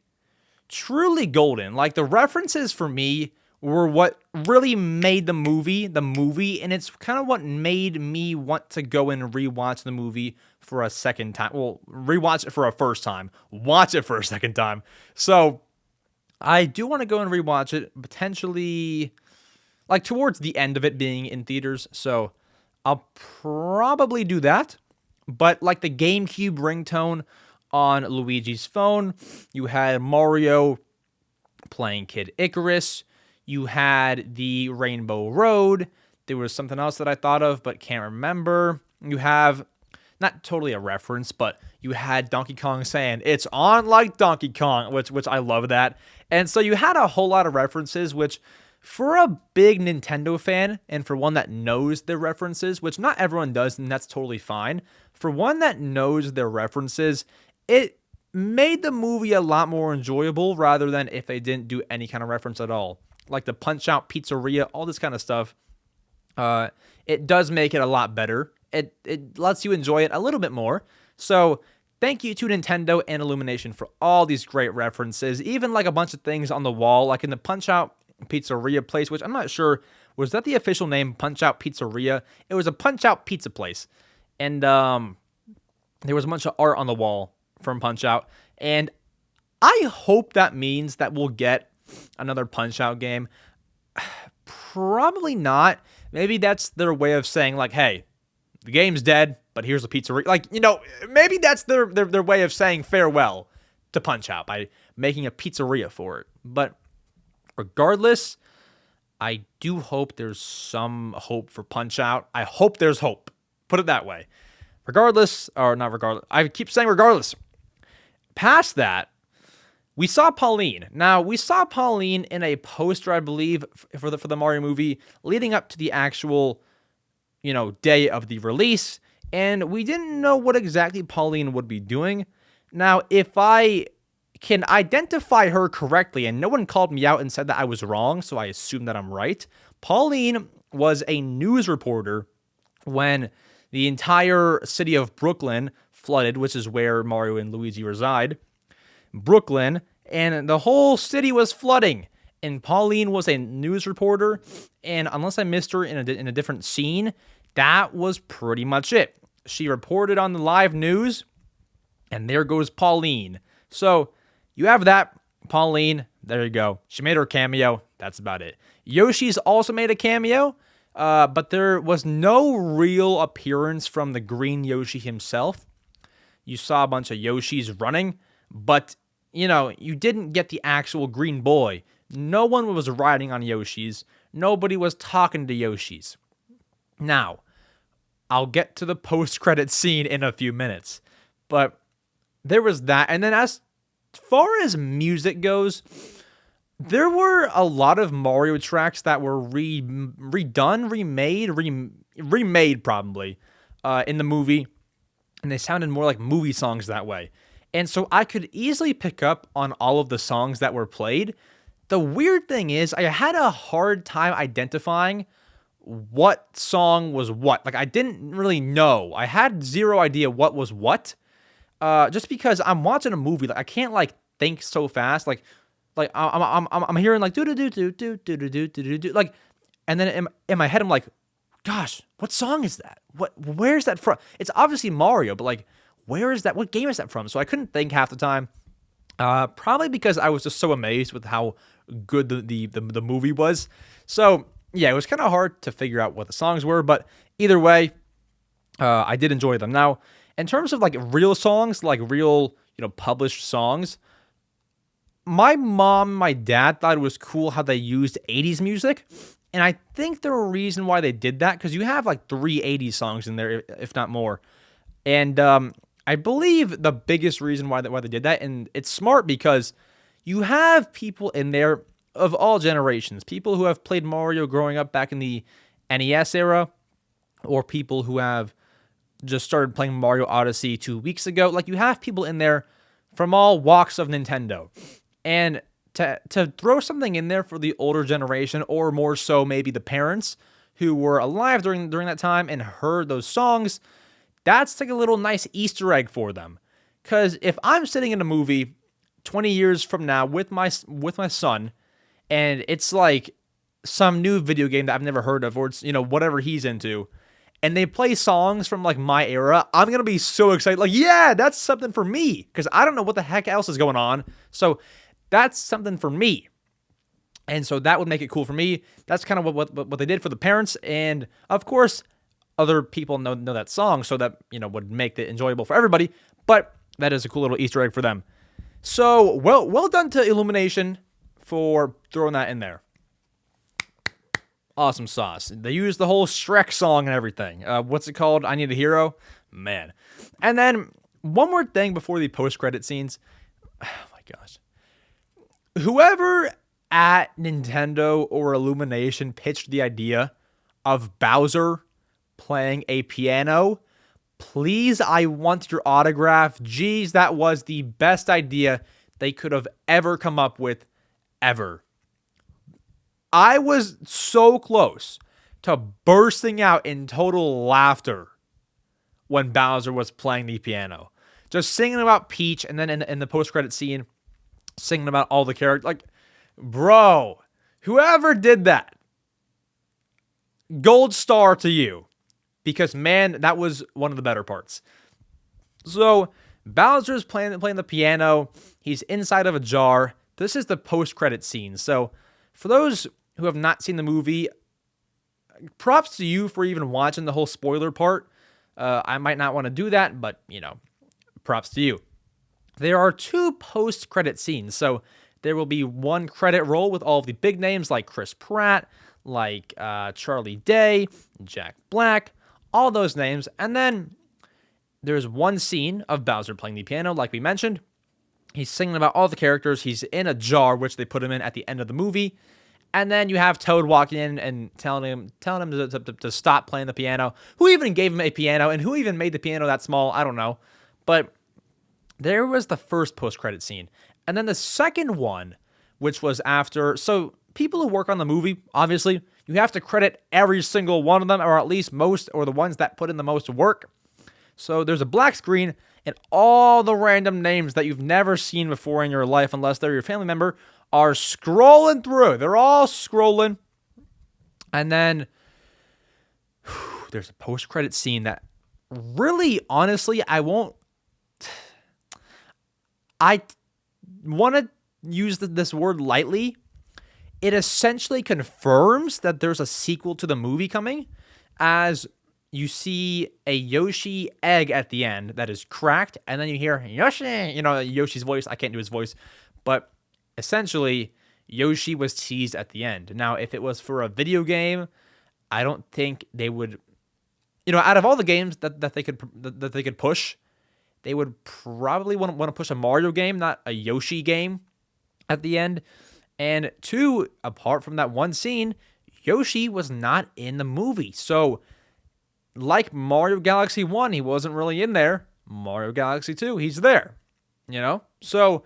golden. Like, the references for me were what really made the movie, and it's kind of what made me want to go and rewatch the movie for a second time. Well, rewatch it for a first time, watch it for a second time. So I do want to go and rewatch it, potentially like towards the end of it being in theaters. So I'll probably do that. But like the GameCube ringtone on Luigi's phone, you had Mario playing Kid Icarus, you had the Rainbow Road, there was something else that I thought of but can't remember. You have, not totally a reference, but you had Donkey Kong saying, it's on like Donkey Kong, which I love that. And so you had a whole lot of references, which for a big Nintendo fan, and for one that knows their references, which not everyone does, and that's totally fine, for one that knows their references, it made the movie a lot more enjoyable rather than if they didn't do any kind of reference at all. Like the Punch-Out Pizzeria, all this kind of stuff. It does make it a lot better. It lets you enjoy it a little bit more. So thank you to Nintendo and Illumination for all these great references. Even like a bunch of things on the wall, like in the Punch-Out Pizzeria place, which I'm not sure, was that the official name, Punch-Out Pizzeria? It was a Punch-Out pizza place. And there was a bunch of art on the wall from Punch-Out. And I hope that means that we'll get another Punch-Out game. Probably not. Maybe that's their way of saying like, hey, the game's dead, but here's a pizzeria. Like, you know, maybe that's their way of saying farewell to Punch-Out by making a pizzeria for it. But regardless, I do hope there's some hope for Punch-Out. I hope there's hope. Put it that way. Regardless, or not regardless. I keep saying regardless. Past that, we saw Pauline. Now, we saw Pauline in a poster, I believe, for the Mario movie, leading up to the actual, day of the release. and we didn't know what exactly Pauline would be doing. Now, if I can identify her correctly, and no one called me out and said that I was wrong, so I assume that I'm right, Pauline was a news reporter when the entire city of Brooklyn flooded, which is where Mario and Luigi reside. Brooklyn, and the whole city was flooding. And Pauline was a news reporter, and unless I missed her in a different scene, that was pretty much it. She reported on the live news, and there goes Pauline. So you have that, Pauline, there you go. She made her cameo, that's about it. Yoshi's also made a cameo, but there was no real appearance from the green Yoshi himself. You saw a bunch of Yoshis running, but, you didn't get the actual green boy. No one was riding on Yoshis. Nobody was talking to Yoshis. Now, I'll get to the post-credit scene in a few minutes, but there was that. And then as far as music goes, there were a lot of Mario tracks that were redone, remade probably, in the movie, and they sounded more like movie songs that way. And so I could easily pick up on all of the songs that were played. The weird thing is, I had a hard time identifying what song was what. Like, I didn't really know. I had zero idea what was what. Just because I'm watching a movie, like I can't think so fast. Like I'm hearing do do do do do do do do do like, and then in my head I'm like, gosh, what song is that? Where's that from? It's obviously Mario, but where is that? What game is that from? So I couldn't think half the time. Probably because I was just so amazed with how good the movie was. So yeah, it was kind of hard to figure out what the songs were, but either way, I did enjoy them. Now, in terms of real songs, real published songs, my mom and my dad thought it was cool how they used 80s music, and I think the reason why they did that, because you have 3 80s songs in there, if not more, and I believe the biggest reason why they did that, and it's smart because you have people in there of all generations, people who have played Mario growing up back in the NES era, or people who have just started playing Mario Odyssey 2 weeks ago. You have people in there from all walks of Nintendo. And to throw something in there for the older generation, or more so maybe the parents who were alive during that time and heard those songs, that's a little nice Easter egg for them. Because if I'm sitting in a movie 20 years from now with my son, and it's some new video game that I've never heard of, or it's whatever he's into, and they play songs from my era, I'm gonna be so excited. Yeah, that's something for me, because I don't know what the heck else is going on. So that's something for me. And so that would make it cool for me. That's kind of what they did for the parents. And of course, other people know that song, so that would make it enjoyable for everybody. But that is a cool little Easter egg for them. So well done to Illumination for throwing that in there. Awesome sauce. They used the whole Shrek song and everything. What's it called? I Need a Hero? Man. And then one more thing before the post-credit scenes. Oh my gosh. Whoever at Nintendo or Illumination pitched the idea of Bowser playing a piano, please, I want your autograph. Geez, that was the best idea they could have ever come up with, ever. I was so close to bursting out in total laughter when Bowser was playing the piano. Just singing about Peach, and then in the post-credit scene, singing about all the characters. Bro, whoever did that, gold star to you. Because, man, that was one of the better parts. So, Bowser's playing the piano. He's inside of a jar. This is the post-credit scene. So, for those who have not seen the movie, props to you for even watching the whole spoiler part. I might not want to do that, but, props to you. There are 2 post-credit scenes. So, there will be one credit roll with all of the big names like Chris Pratt, like Charlie Day, Jack Black, all those names. And then there's one scene of Bowser playing the piano, like we mentioned. He's singing about all the characters. He's in a jar, which they put him in at the end of the movie. And then you have Toad walking in and telling him to stop playing the piano. Who even gave him a piano, and who even made the piano that small? I don't know. But there was the first post-credit scene. And then the second one, which was after... So people who work on the movie, obviously, you have to credit every single one of them, or at least most, or the ones that put in the most work. So there's a black screen, and all the random names that you've never seen before in your life, unless they're your family member, are scrolling through. They're all scrolling. And then there's a post-credit scene that really, honestly, I want to use this word lightly. It essentially confirms that there's a sequel to the movie coming, as you see a Yoshi egg at the end that is cracked, and then you hear Yoshi, Yoshi's voice. I can't do his voice, but essentially, Yoshi was teased at the end. Now, if it was for a video game, I don't think they would, out of all the games that they could push, they would probably want to push a Mario game, not a Yoshi game at the end. And two, apart from that one scene, Yoshi was not in the movie. So, like Mario Galaxy 1, he wasn't really in there. Mario Galaxy 2, he's there. So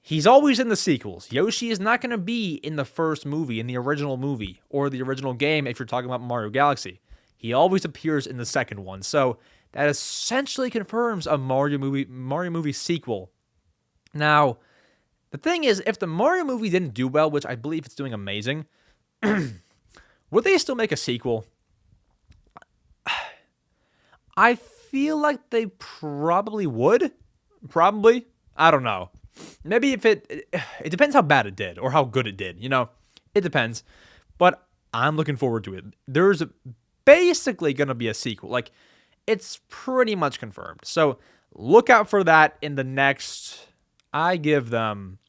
he's always in the sequels. Yoshi is not going to be in the first movie, in the original movie, or the original game if you're talking about Mario Galaxy. He always appears in the second one. So that essentially confirms a Mario movie sequel. Now, the thing is, if the Mario movie didn't do well, which I believe it's doing amazing, would they still make a sequel? I feel like they probably would. Probably. I don't know. Maybe if it depends how bad it did or how good it did, It depends. But I'm looking forward to it. There's basically going to be a sequel. Like, it's pretty much confirmed. So look out for that in the next, I give them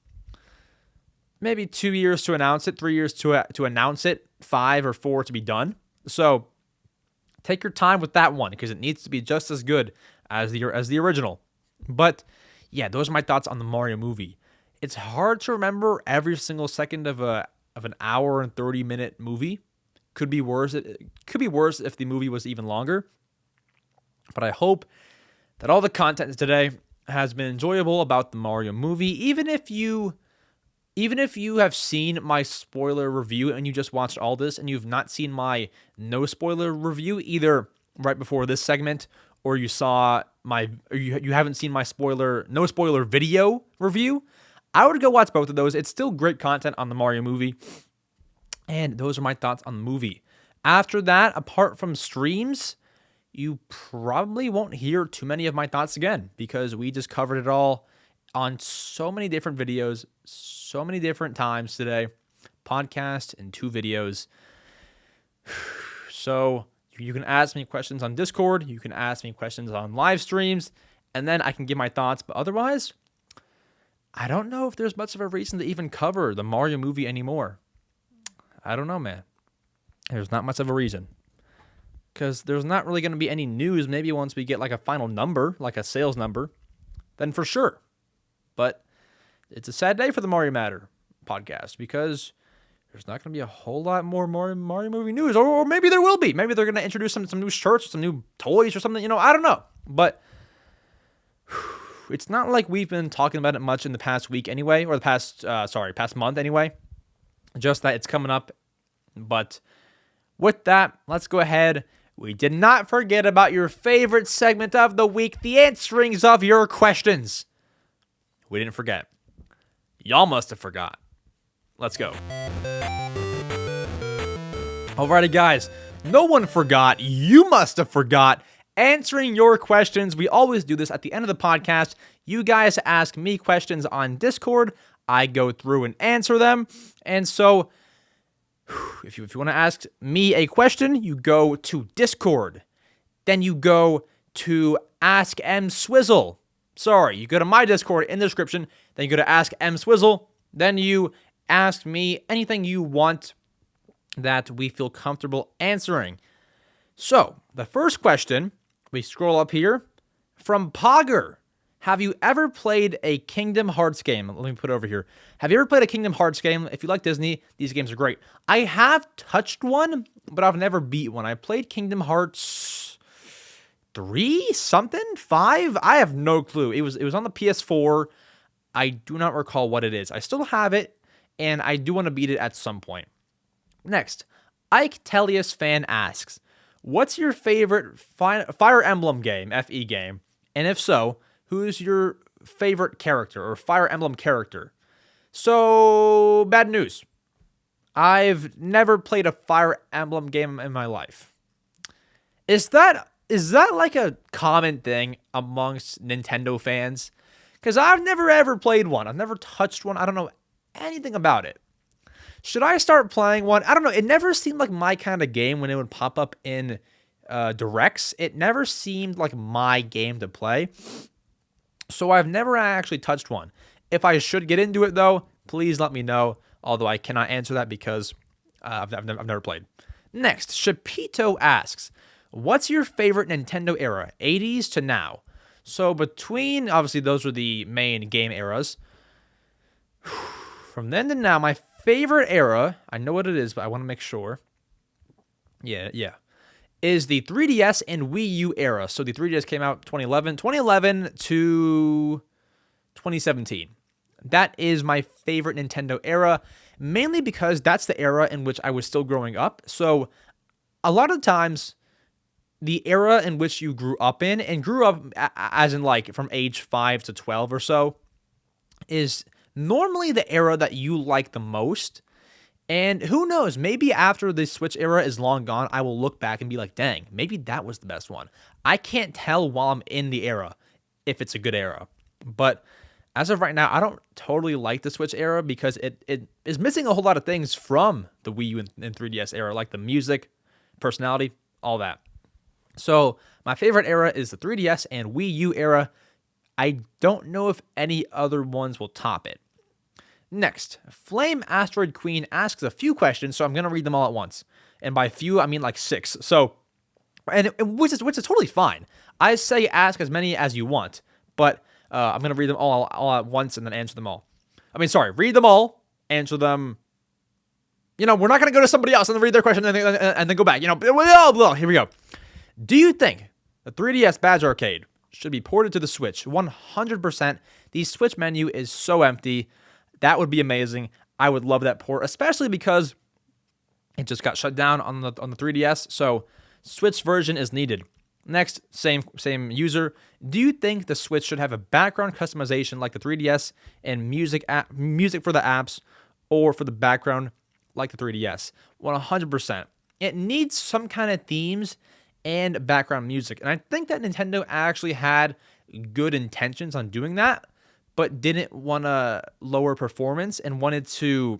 maybe 2 years to announce it, 3 years to announce it, 5 or 4 to be done. So take your time with that one because it needs to be just as good as the original. But yeah, those are my thoughts on the Mario movie. It's hard to remember every single second of an hour and 30-minute movie. Could be worse. It could be worse if the movie was even longer. But I hope that all the content today has been enjoyable about the Mario movie. Even if you have seen my spoiler review and you just watched all this and you've not seen my no spoiler review either right before this segment, or you haven't seen my no spoiler video review, I would go watch both of those. It's still great content on the Mario movie. And those are my thoughts on the movie. After that, apart from streams, you probably won't hear too many of my thoughts again because we just covered it all on so many different videos, so many different times today. Podcast and 2 videos. So you can ask me questions on Discord. You can ask me questions on live streams. And then I can give my thoughts. But otherwise, I don't know if there's much of a reason to even cover the Mario movie anymore. I don't know, man. There's not much of a reason. Because there's not really going to be any news. Maybe once we get like a final number, like a sales number, then for sure. But it's a sad day for the Mario Matter podcast because there's not going to be a whole lot more Mario movie news. Or maybe there will be. Maybe they're going to introduce some new shirts, some new toys or something. I don't know. But it's not like we've been talking about it much in the past week anyway, or the past month anyway. Just that it's coming up. But with that, let's go ahead. We did not forget about your favorite segment of the week, the answerings of your questions. We didn't forget. Y'all must have forgot. Let's go. Alrighty, guys. No one forgot. You must have forgot. Answering your questions. We always do this at the end of the podcast. You guys ask me questions on Discord. I go through and answer them. And so, if you want to ask me a question, you go to Discord. Then you go to Ask EmSwizzle. Sorry, you go to my Discord in the description. Then you go to Ask EmSwizzle. Then you ask me anything you want that we feel comfortable answering. So, the first question, we scroll up here, from Pogger. Have you ever played a Kingdom Hearts game? Let me put it over here. Have you ever played a Kingdom Hearts game? If you like Disney, these games are great. I have touched one, but I've never beat one. I played Kingdom Hearts 3 something 5. I have no clue. It was on the PS4. I do not recall what it is. I still have it, and I do want to beat it at some point. Next, Ike Tellius fan asks, "What's your favorite Fire Emblem game, FE game? And if so, who's your favorite character or Fire Emblem character?" So, bad news. I've never played a Fire Emblem game in my life. Is that like a common thing amongst Nintendo fans? Because I've never ever played one. I've never touched one. I don't know anything about it. Should I start playing one? I don't know. It never seemed like my kind of game when it would pop up in directs. It never seemed like my game to play. So I've never actually touched one. If I should get into it, though, please let me know. Although I cannot answer that because I've never played. Next, Shapito asks, "What's your favorite Nintendo era, 80s to now?" So between, obviously, those are the main game eras. From then to now, my favorite era, I know what it is, but I want to make sure. Yeah. Is the 3DS and Wii U era. So the 3DS came out 2011 to 2017. That is my favorite Nintendo era, mainly because that's the era in which I was still growing up. So a lot of times, the era in which you grew up in, and grew up as in like from age 5 to 12 or so, is normally the era that you like the most. And who knows, maybe after the Switch era is long gone, I will look back and be like, dang, maybe that was the best one. I can't tell while I'm in the era if it's a good era. But as of right now, I don't totally like the Switch era because it is missing a whole lot of things from the Wii U and 3DS era, like the music, personality, all that. So my favorite era is the 3DS and Wii U era. I don't know if any other ones will top it. Next, Flame Asteroid Queen asks a few questions, so I'm going to read them all at once. And by few, I mean like 6. So, which is totally fine. I say ask as many as you want, but I'm going to read them all at once and then answer them all. Read them all, answer them. We're not going to go to somebody else and then read their question and then go back. Here we go. Do you think the 3DS Badge Arcade should be ported to the Switch? 100%. The Switch menu is so empty. That would be amazing. I would love that port, especially because it just got shut down on the 3DS. So Switch version is needed. Next, same user. Do you think the Switch should have a background customization like the 3DS and music for the apps, or for the background like the 3DS? 100%. It needs some kind of themes and background music. And I think that Nintendo actually had good intentions on doing that, but didn't want to lower performance and wanted to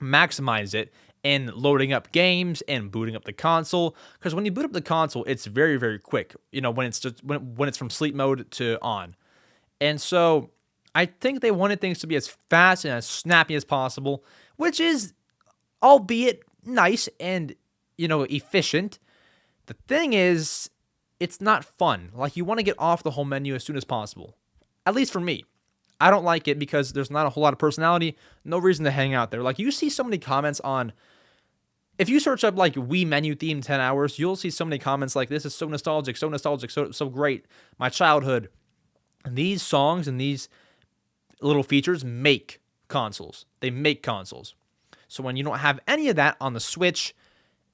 maximize it in loading up games and booting up the console. Because when you boot up the console, it's very, very quick. When it's from sleep mode to on. And so I think they wanted things to be as fast and as snappy as possible, which is, albeit nice and, efficient. The thing is, it's not fun. Like, you want to get off the home menu as soon as possible. At least for me. I don't like it because there's not a whole lot of personality. No reason to hang out there. Like, you see so many comments on... If you search up, like, Wii menu theme 10 hours, you'll see so many comments like, this is so nostalgic, so great. My childhood. And these songs and these little features make consoles. They make consoles. So when you don't have any of that on the Switch,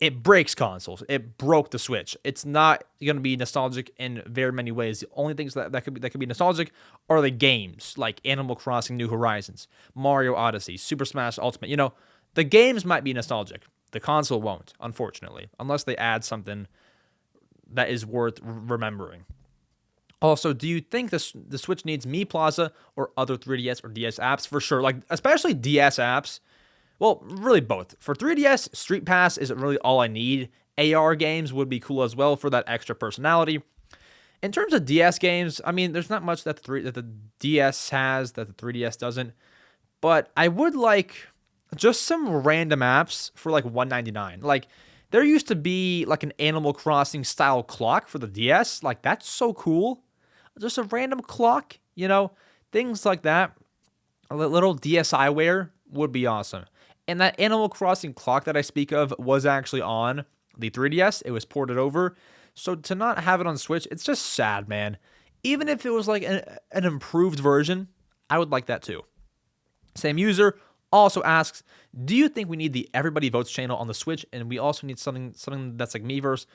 it breaks consoles. It broke the Switch. It's not going to be nostalgic in very many ways. The only things that could be nostalgic are the games, like Animal Crossing New Horizons, Mario Odyssey, Super Smash Ultimate. The games might be nostalgic. The console won't, unfortunately, unless they add something that is worth remembering. Also, do you think the Switch needs Mi Plaza or other 3DS or DS apps? For sure, like especially DS apps. Well, really both. For 3DS, Street Pass isn't really all I need. AR games would be cool as well for that extra personality. In terms of DS games, there's not much that the DS has that the 3DS doesn't. But I would like just some random apps for like $1.99. Like, there used to be like an Animal Crossing style clock for the DS. Like, that's so cool. just a random clock, things like that. A little DSiWare would be awesome. And that Animal Crossing clock that I speak of was actually on the 3DS. It was ported over. So to not have it on Switch, it's just sad, man. Even if it was like an improved version, I would like that too. Same user also asks, do you think we need the Everybody Votes channel on the Switch? And we also need something that's like Miiverse,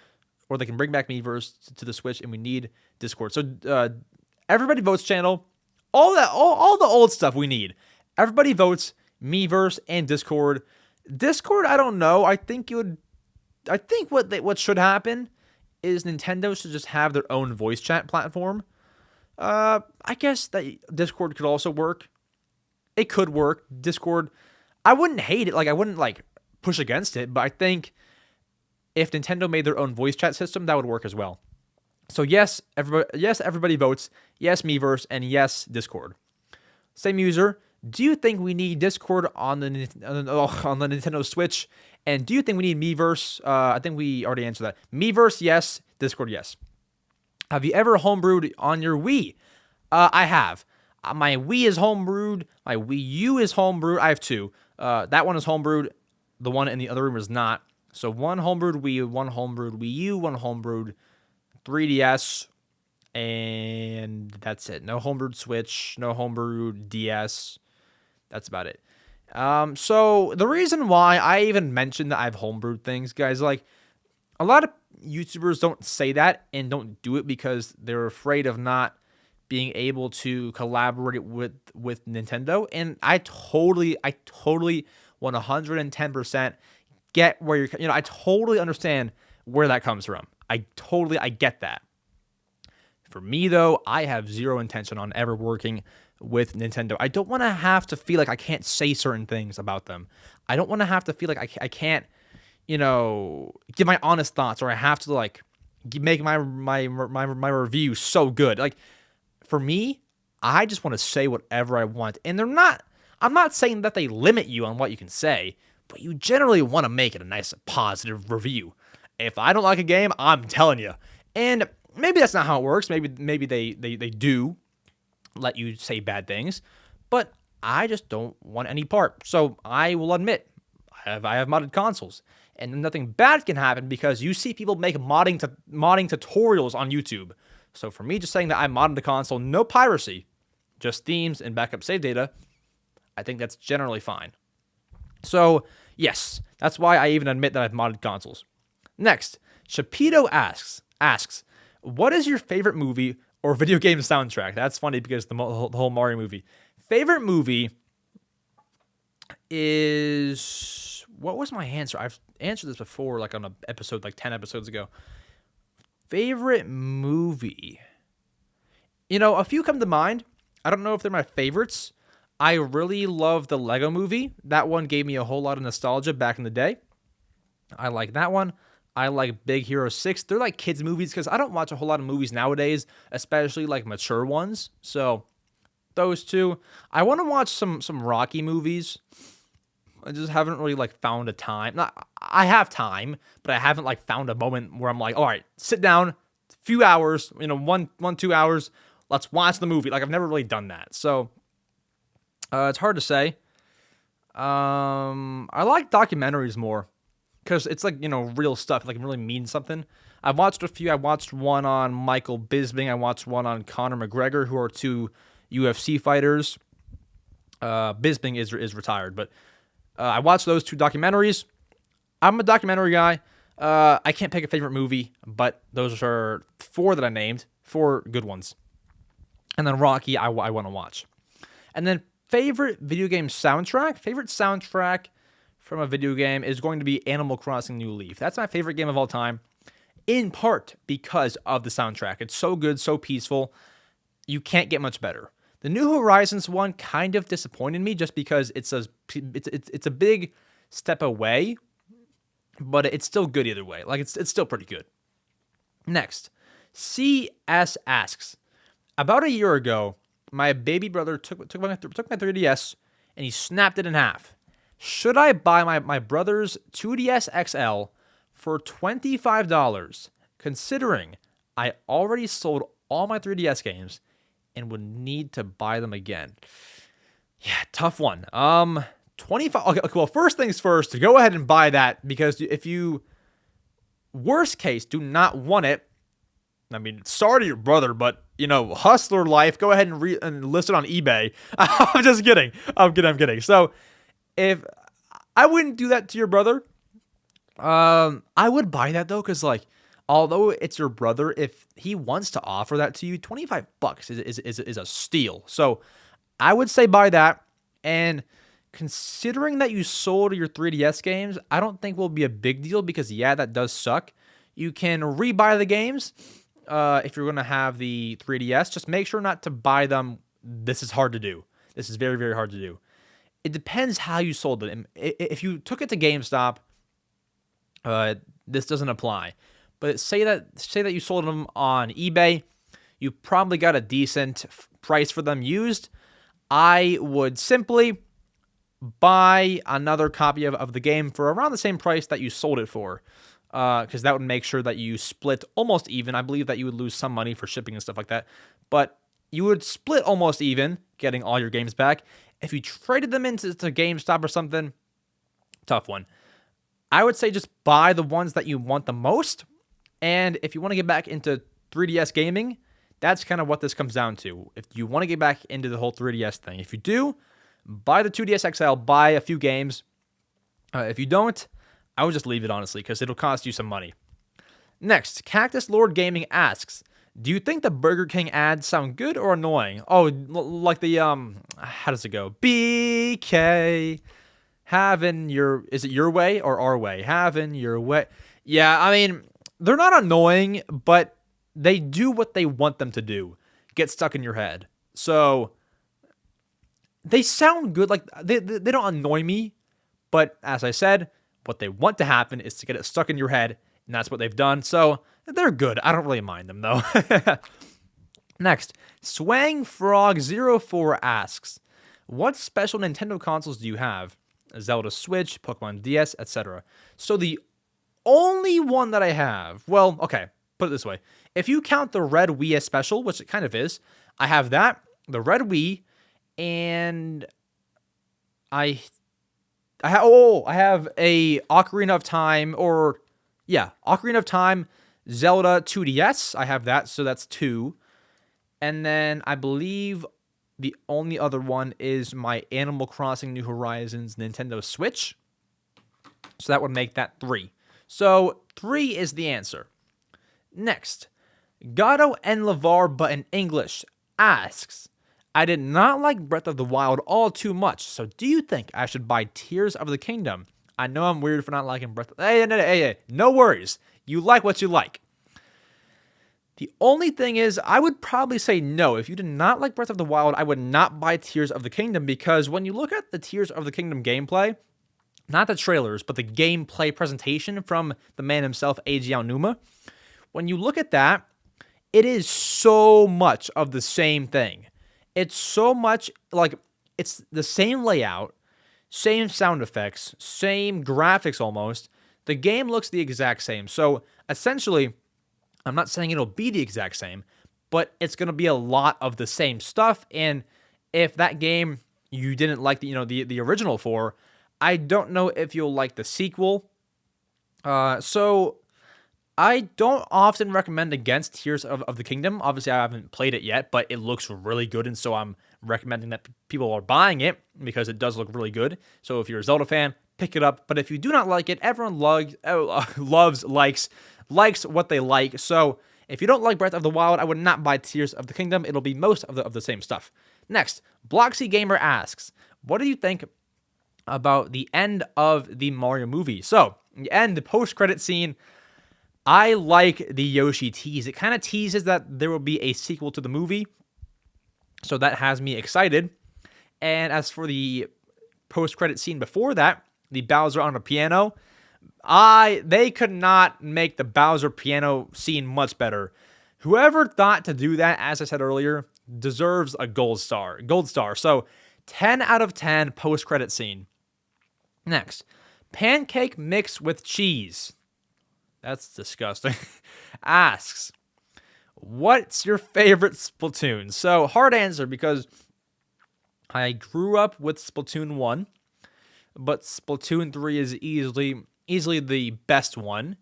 or they can bring back Miiverse to the Switch, and we need Discord. So Everybody Votes channel, all the old stuff we need. Everybody Votes, Miiverse, and Discord. Discord, I don't know. I think what should happen is Nintendo should just have their own voice chat platform. I guess that Discord could also work. It could work. Discord, I wouldn't hate it. Like, I wouldn't push against it, but I think if Nintendo made their own voice chat system, that would work as well. So yes, everybody votes. Yes, Miiverse, and yes, Discord. Same user. Do you think we need Discord on the Nintendo Switch? And do you think we need Miiverse? I think we already answered that. Miiverse, yes. Discord, yes. Have you ever homebrewed on your Wii? I have. My Wii is homebrewed. My Wii U is homebrewed. I have two. That one is homebrewed. The one in the other room is not. So one homebrewed Wii, one homebrewed Wii U, one homebrewed 3DS, and that's it. No homebrewed Switch, no homebrewed DS. That's about it. So the reason why I even mentioned that I've homebrewed things, guys, like a lot of YouTubers don't say that and don't do it because they're afraid of not being able to collaborate with Nintendo. And I totally 110% get where you're, I totally understand where that comes from. I get that. For me, though, I have zero intention on ever working with Nintendo. I don't want to have to feel like I can't say certain things about them. I don't want to have to feel like I can't, give my honest thoughts, or I have to make my review so good. Like, for me, I just want to say whatever I want. And I'm not saying that they limit you on what you can say, but you generally want to make it a nice, positive review. If I don't like a game, I'm telling you. And maybe that's not how it works. Maybe they do let you say bad things, but I just don't want any part. So I will admit, I have modded consoles, and nothing bad can happen because you see people make modding tutorials on YouTube. So for me, just saying that I modded the console, no piracy, just themes and backup save data, I think that's generally fine. So yes, that's why I even admit that I've modded consoles. Next, Shapito asks, what is your favorite movie or video game soundtrack? That's funny because the whole Mario movie. Favorite movie is, what was my answer? I've answered this before, on an episode 10 episodes ago. Favorite movie. A few come to mind. I don't know if they're my favorites. I really love the Lego movie. That one gave me a whole lot of nostalgia back in the day. I like that one. I like Big Hero 6. They're like kids' movies because I don't watch a whole lot of movies nowadays, especially mature ones. So those two. I want to watch some Rocky movies. I just haven't really found a time. I have time, but I haven't found a moment where I'm like, all right, sit down, few hours, 2 hours, let's watch the movie. I've never really done that. So it's hard to say. I like documentaries more because it's real stuff. It really means something. I've watched a few. I watched one on Michael Bisping. I watched one on Conor McGregor, who are two UFC fighters. Bisping is retired, but I watched those two documentaries. I'm a documentary guy. I can't pick a favorite movie, but those are 4 that I named. 4 good ones. And then Rocky, I want to watch. And then favorite video game soundtrack? Favorite soundtrack from a video game is going to be Animal Crossing New Leaf. That's my favorite game of all time, in part because of the soundtrack. It's so good, so peaceful. You can't get much better. The New Horizons one kind of disappointed me just because it's a big step away, but it's still good either way. It's still pretty good. Next, CS asks, about a year ago, my baby brother took my 3DS and he snapped it in half. Should I buy my brother's 2DS XL for $25, considering I already sold all my 3DS games and would need to buy them again. Yeah, tough one. 25. Okay, well, first things first, to go ahead and buy that, because if you, worst case, do not want it, I mean, sorry to your brother, but, hustler life, go ahead and list it on eBay. I'm just kidding. I'm kidding. So, if I wouldn't do that to your brother, I would buy that, though, because, although it's your brother, if he wants to offer that to you, $25 is a steal. So, I would say buy that, and considering that you sold your 3DS games, I don't think will be a big deal because, yeah, that does suck. You can rebuy the games if you're going to have the 3DS. Just make sure not to buy them. This is hard to do. This is very, very hard to do. It depends how you sold it. If you took it to GameStop, this doesn't apply. But say that you sold them on eBay, you probably got a decent price for them used. I would simply buy another copy of the game for around the same price that you sold it for, because that would make sure that you split almost even. I believe that you would lose some money for shipping and stuff like that, but you would split almost even, getting all your games back. If you traded them into GameStop or something, tough one. I would say just buy the ones that you want the most, and if you want to get back into 3DS gaming, that's kind of what this comes down to. If you want to get back into the whole 3DS thing, if you do, buy the 2DS XL, buy a few games. If you don't, I would just leave it, honestly, because it'll cost you some money. Next, Cactus Lord Gaming asks, do you think the Burger King ads sound good or annoying? Oh, like the, how does it go? BK, is it your way or our way? Having your way. Yeah, I mean, they're not annoying, but they do what they want them to do. Get stuck in your head. So, they sound good. They don't annoy me, but as I said, what they want to happen is to get it stuck in your head, and that's what they've done. So they're good. I don't really mind them, though. Next, SwangFrog04 asks, what special Nintendo consoles do you have? Zelda Switch, Pokemon DS, etc. So the only one that I have, well, okay, put it this way. If you count the Red Wii as special, which it kind of is, I have that, the Red Wii, and I have a Ocarina of Time, Ocarina of Time, Zelda 2DS. I have that, so that's 2. And then I believe the only other one is my Animal Crossing New Horizons Nintendo Switch. So that would make that 3. So 3 is the answer. Next, Gato and Lavar, but in English, asks, I did not like Breath of the Wild all too much, so do you think I should buy Tears of the Kingdom? I know I'm weird for not liking Breath of... Hey, no worries. You like what you like. The only thing is, I would probably say no. If you did not like Breath of the Wild, I would not buy Tears of the Kingdom, because when you look at the Tears of the Kingdom gameplay, not the trailers, but the gameplay presentation from the man himself, Eiji Aonuma, when you look at that, it is so much of the same thing. It's so much it's the same layout, same sound effects, same graphics almost. The game looks the exact same. So essentially, I'm not saying it'll be the exact same, but it's going to be a lot of the same stuff. And if that game you didn't like the original for, I don't know if you'll like the sequel. So I don't often recommend against Tears of the Kingdom. Obviously, I haven't played it yet, but it looks really good, and so I'm recommending that people are buying it because it does look really good. So if you're a Zelda fan, pick it up. But if you do not like it, everyone likes what they like. So if you don't like Breath of the Wild, I would not buy Tears of the Kingdom. It'll be most of the same stuff. Next, Bloxy Gamer asks, what do you think about the end of the Mario movie? So, the end, the post-credit scene, I like the Yoshi tease. It kind of teases that there will be a sequel to the movie, so that has me excited. And as for the post-credit scene before that, the Bowser on a piano, they could not make the Bowser piano scene much better. Whoever thought to do that, as I said earlier, deserves a gold star. So 10 out of 10 post-credit scene. Next, pancake mix with cheese. That's disgusting. Asks, What's your favorite Splatoon? So, hard answer because I grew up with Splatoon 1, but Splatoon 3 is easily the best one,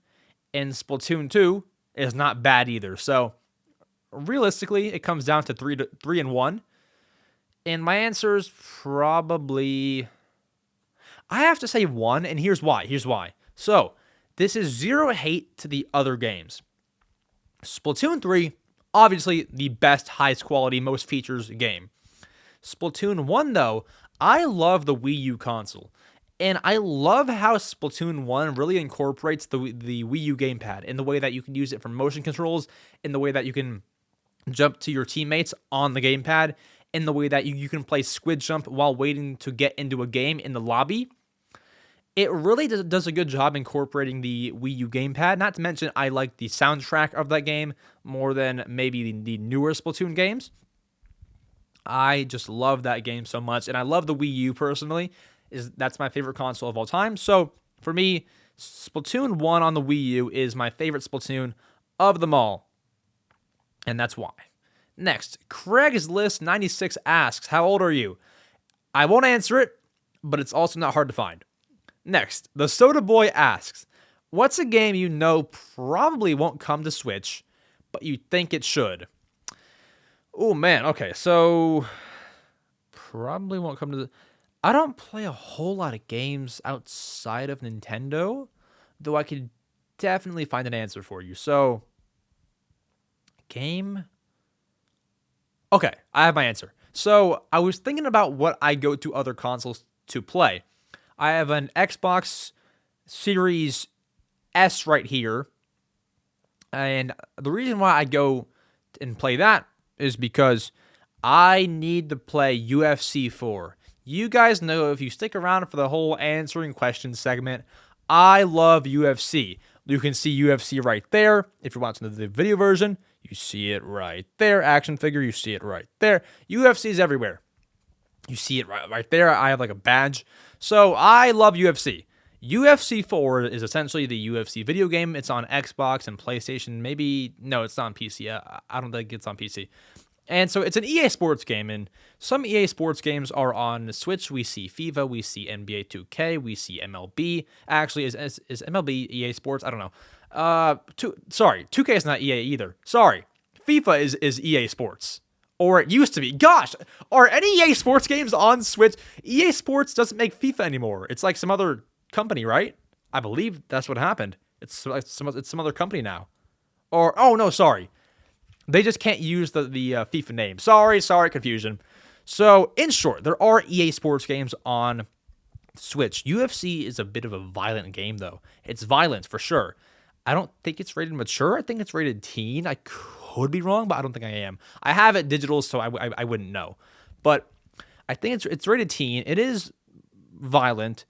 and Splatoon 2 is not bad either. So, realistically, it comes down to 3 and 1. And my answer is probably, I have to say 1, and here's why. So, this is zero hate to the other games. Splatoon 3, obviously the best, highest quality, most features game. Splatoon 1, though, I love the Wii U console. And I love how Splatoon 1 really incorporates the Wii U gamepad in the way that you can use it for motion controls, in the way that you can jump to your teammates on the gamepad, in the way that you can play squid jump while waiting to get into a game in the lobby. It really does a good job incorporating the Wii U gamepad. Not to mention, I like the soundtrack of that game more than maybe the newer Splatoon games. I just love that game so much, and I love the Wii U personally. That's my favorite console of all time. So for me, Splatoon 1 on the Wii U is my favorite Splatoon of them all, and that's why. Next, Craig's List 96 asks, how old are you? I won't answer it, but it's also not hard to find. Next, the Soda Boy asks, what's a game you know probably won't come to Switch, but you think it should? Oh, man. Okay, so probably won't come to the... I don't play a whole lot of games outside of Nintendo, though I could definitely find an answer for you. So, game... Okay, I have my answer. So, I was thinking about what I go to other consoles to play. I have an Xbox Series S right here, and the reason why I go and play that is because I need to play UFC 4. You guys know, if you stick around for the whole answering questions segment, I love UFC. You can see UFC right there. If you're watching the video version, you see it right there. Action figure, you see it right there. UFC is everywhere. You see it right there. I have like a badge. So I love UFC. UFC 4 is essentially the UFC video game. It's on Xbox and PlayStation. Maybe, no, it's not on PC. I don't think it's on PC. And so it's an EA Sports game, and some EA Sports games are on Switch. We see FIFA, we see NBA 2K, we see MLB. Actually, is MLB EA Sports? I don't know. 2K is not EA either. Sorry. FIFA is EA Sports. Or it used to be. Gosh, are any EA Sports games on Switch? EA Sports doesn't make FIFA anymore. It's like some other company, right? I believe that's what happened. It's some other company now. Or, oh no, sorry. They just can't use the FIFA name. Sorry, confusion. So, in short, there are EA Sports games on Switch. UFC is a bit of a violent game, though. It's violent, for sure. I don't think it's rated mature. I think it's rated teen. I could be wrong, but I don't think I am. I have it digital, so I wouldn't know. But I think it's rated teen. It is violent,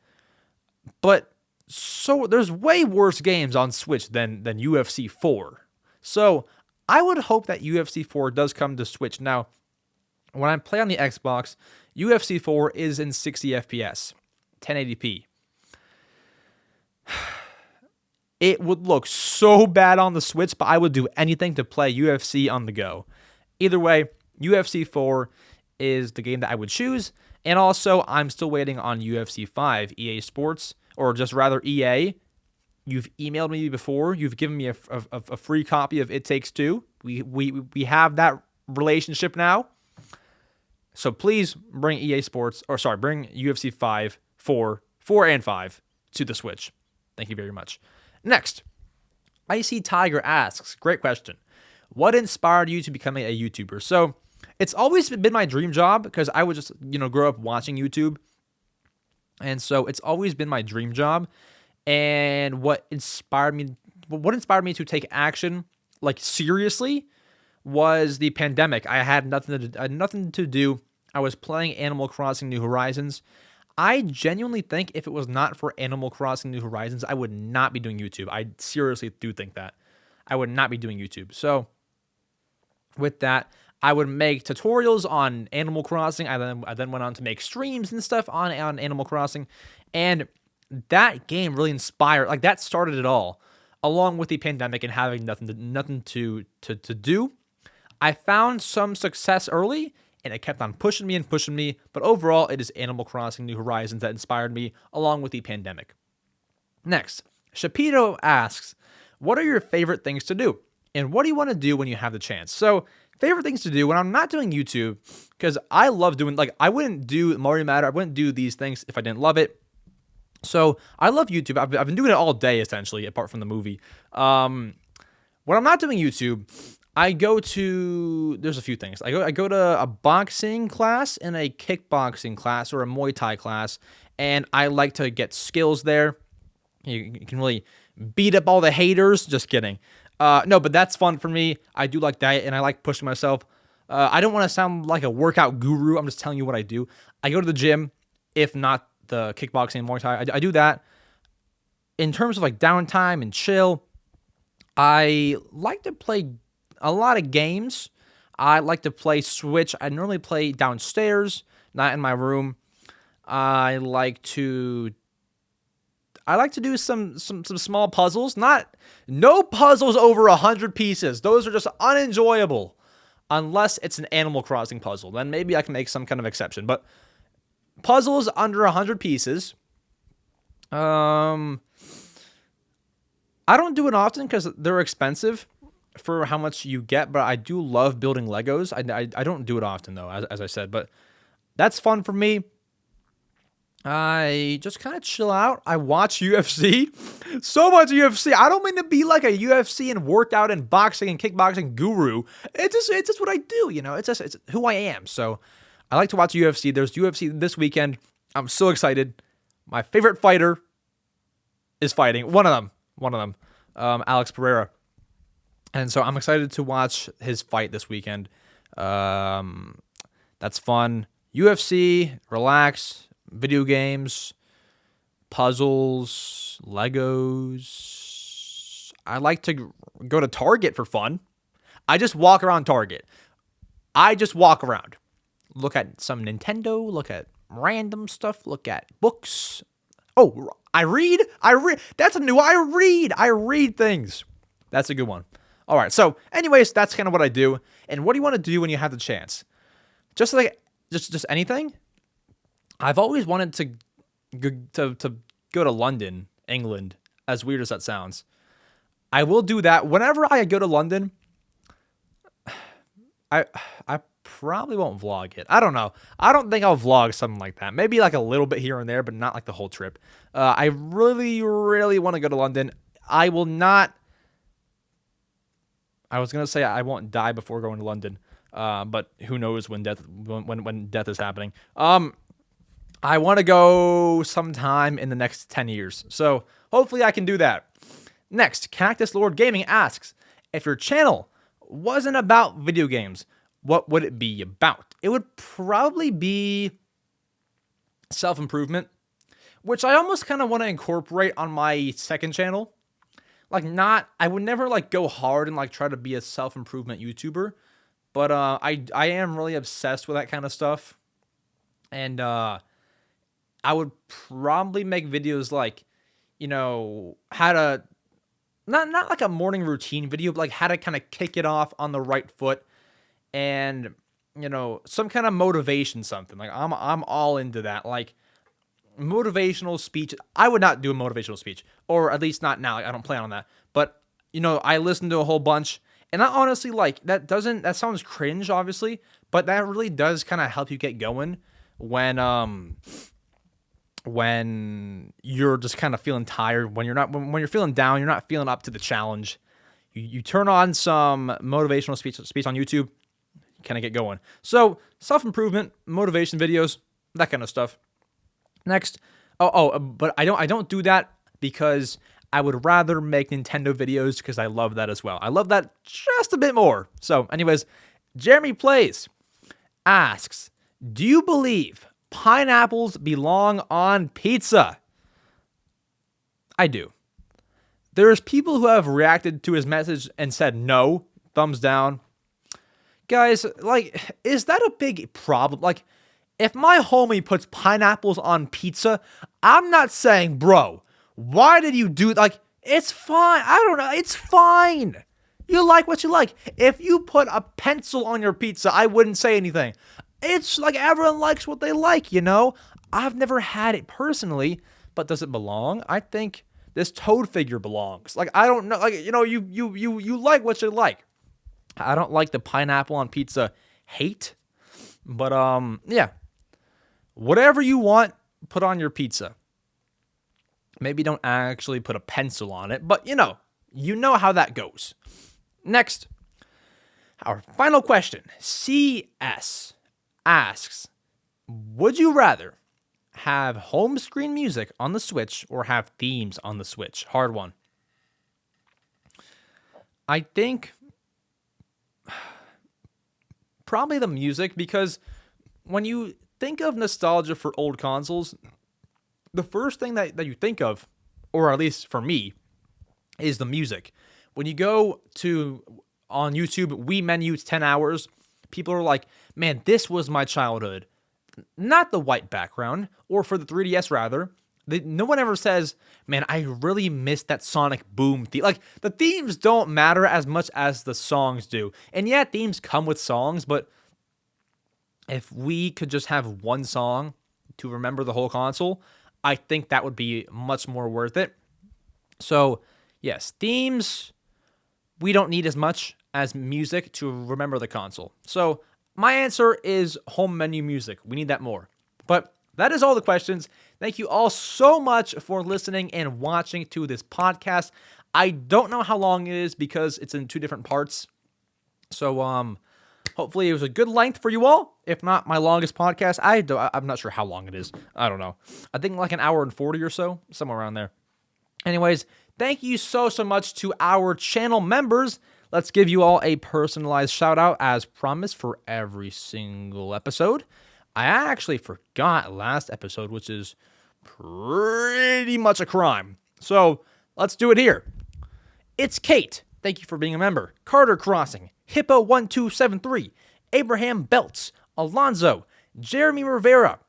but so there's way worse games on Switch than UFC 4. So I would hope that UFC 4 does come to Switch. Now, when I play on the Xbox, UFC 4 is in 60 FPS, 1080p. It would look so bad on the Switch, but I would do anything to play UFC on the go. Either way, UFC 4 is the game that I would choose. And also, I'm still waiting on UFC 5, EA Sports, or just rather EA. You've emailed me before. You've given me a free copy of It Takes Two. We have that relationship now. So please bring bring UFC 5, 4 and 5 to the Switch. Thank you very much. Next, Icy Tiger asks, great question. What inspired you to becoming a YouTuber? So it's always been my dream job because I would just, grow up watching YouTube. And so it's always been my dream job. And what inspired me to take action, like seriously, was the pandemic. I had nothing to do. I was playing Animal Crossing New Horizons. I genuinely think if it was not for Animal Crossing New Horizons, I would not be doing YouTube. I seriously do think that. I would not be doing YouTube. So with that, I would make tutorials on Animal Crossing. I then went on to make streams and stuff on Animal Crossing. And that game really inspired, like that started it all, along with the pandemic and having nothing to do. I found some success early, and it kept on pushing me and pushing me, but overall, it is Animal Crossing New Horizons that inspired me, along with the pandemic. Next, Shapiro asks, what are your favorite things to do? And what do you want to do when you have the chance? So, favorite things to do when I'm not doing YouTube, because I love doing, like, I wouldn't do Mario Matter, I wouldn't do these things if I didn't love it. So, I love YouTube. I've been doing it all day, essentially, apart from the movie. When I'm not doing YouTube, I go to, there's a few things. I go to a boxing class and a kickboxing class or a Muay Thai class, and I like to get skills there. You can really beat up all the haters. Just kidding. No, but that's fun for me. I do like that, and I like pushing myself. I don't want to sound like a workout guru. I'm just telling you what I do. I go to the gym, if not the kickboxing and Muay Thai. I do that. In terms of like downtime and chill, I like to play a lot of games. I like to play Switch. I normally play downstairs, not in my room. I like to do some small puzzles. No puzzles over 100 pieces. Those are just unenjoyable. Unless it's an Animal Crossing puzzle. Then maybe I can make some kind of exception. But puzzles under 100 pieces. I don't do it often because they're expensive for how much you get. But I do love building Legos. I don't do it often, though, as I said. But that's fun for me. I just kind of chill out. I watch UFC. So much UFC. I don't mean to be like a UFC and workout and boxing and kickboxing guru. It's just what I do, you know. It's who I am. So I like to watch UFC. There's UFC this weekend. I'm so excited. My favorite fighter is fighting. One of them. Alex Pereira. And so I'm excited to watch his fight this weekend. That's fun. UFC, relax. Video games, puzzles, Legos. I like to go to Target for fun. I just walk around Target. I just walk around. Look at some Nintendo, look at random stuff, look at books. Oh, I read. That's a new, I read things. That's a good one. All right. So anyways, that's kind of what I do. And what do you want to do when you have the chance? Just anything? I've always wanted to go to London, England, as weird as that sounds. I will do that. Whenever I go to London, I probably won't vlog it. I don't know. I don't think I'll vlog something like that. Maybe like a little bit here and there, but not like the whole trip. I really, really want to go to London. I will not. I was going to say I won't die before going to London, but who knows when death is happening. I want to go sometime in the next 10 years. So hopefully I can do that. Next, Cactus Lord Gaming asks, if your channel wasn't about video games, what would it be about? It would probably be self-improvement, which I almost kind of want to incorporate on my second channel. I would never go hard and try to be a self-improvement YouTuber, but I am really obsessed with that kind of stuff. And I would probably make videos how to, not like a morning routine video, but how to kind of kick it off on the right foot, and some kind of motivation, something. I'm all into that. Motivational speech. I would not do a motivational speech, or at least not now. I don't plan on that. But I listen to a whole bunch, and I honestly that sounds cringe, obviously, but that really does kind of help you get going when you're just kind of feeling tired, when you're feeling down, you're not feeling up to the challenge. You turn on some motivational speech on YouTube, kind of get going. So self-improvement, motivation videos, that kind of stuff. Next, but I don't do that because I would rather make Nintendo videos because I love that as well. I love that just a bit more. So anyways, Jeremy Plays asks, do you believe pineapples belong on pizza? I do. There's people who have reacted to his message and said no, thumbs down. Guys, is that a big problem? If my homie puts pineapples on pizza, I'm not saying, bro, why did you do it's fine. I don't know. It's fine. You like what you like. If you put a pencil on your pizza, I wouldn't say anything. It's like everyone likes what they like, you know? I've never had it personally, but does it belong? I think this toad figure belongs. Like, I don't know. Like, you know, you like what you like. I don't like the pineapple on pizza hate. But, yeah. Whatever you want, put on your pizza. Maybe don't actually put a pencil on it, but you know how that goes. Next, our final question. CS asks, would you rather have home screen music on the Switch or have themes on the Switch? Hard one. I think probably the music, because when you think of nostalgia for old consoles, the first thing that you think of, or at least for me, is the music. When you go on YouTube, Wii menu, it's 10 hours, people are like, man, this was my childhood. Not the white background, or for the 3DS rather. No one ever says, man, I really miss that Sonic Boom theme. Like, the themes don't matter as much as the songs do. And yeah, themes come with songs, but if we could just have one song to remember the whole console, I think that would be much more worth it. So, yes, themes, we don't need as much as music to remember the console. So, my answer is home menu music. We need that more. But that is all the questions. Thank you all so much for listening and watching to this podcast. I don't know how long it is because it's in 2 different parts. So, hopefully it was a good length for you all. If not, my longest podcast. I'm not sure how long it is. I don't know. I think like an hour and 40 or so, somewhere around there. Anyways, thank you so much to our channel members. Let's give you all a personalized shout out as promised for every single episode. I actually forgot last episode, which is pretty much a crime. So let's do it here. It's Kate. Thank you for being a member. Carter Crossing, Hippo1273, Abraham Belts, Alonzo, Jeremy Rivera,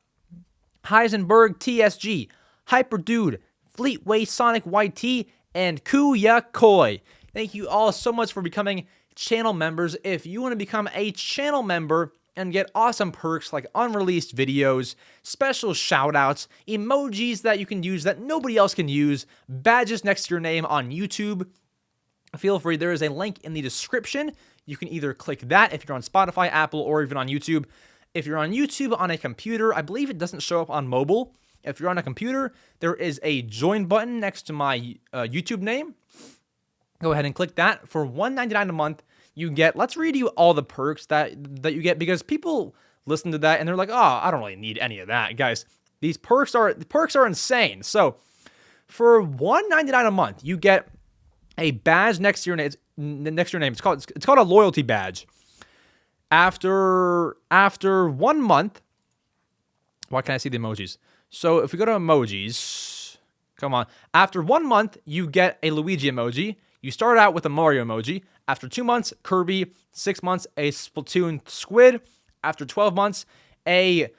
Heisenberg TSG, Hyperdude, Fleetway Sonic YT, and Kuya Koi. Thank you all so much for becoming channel members. If you want to become a channel member and get awesome perks like unreleased videos, special shoutouts, emojis that you can use that nobody else can use, badges next to your name on YouTube, feel free. There is a link in the description. You can either click that if you're on Spotify, Apple, or even on YouTube. If you're on YouTube on a computer, I believe it doesn't show up on mobile. If you're on a computer, there is a join button next to my YouTube name. Go ahead and click that. For $1.99 a month, you get, let's read you all the perks that you get, because people listen to that and they're like, oh, I don't really need any of that. Guys, these perks are insane. So for $1.99 a month, you get a badge next to your name. It's called a loyalty badge. After 1 month, why can't I see the emojis? So if we go to emojis, come on. After 1 month, you get a Luigi emoji. You start out with a Mario emoji. After 2 months, Kirby. 6 months, a Splatoon squid. After 12 months, a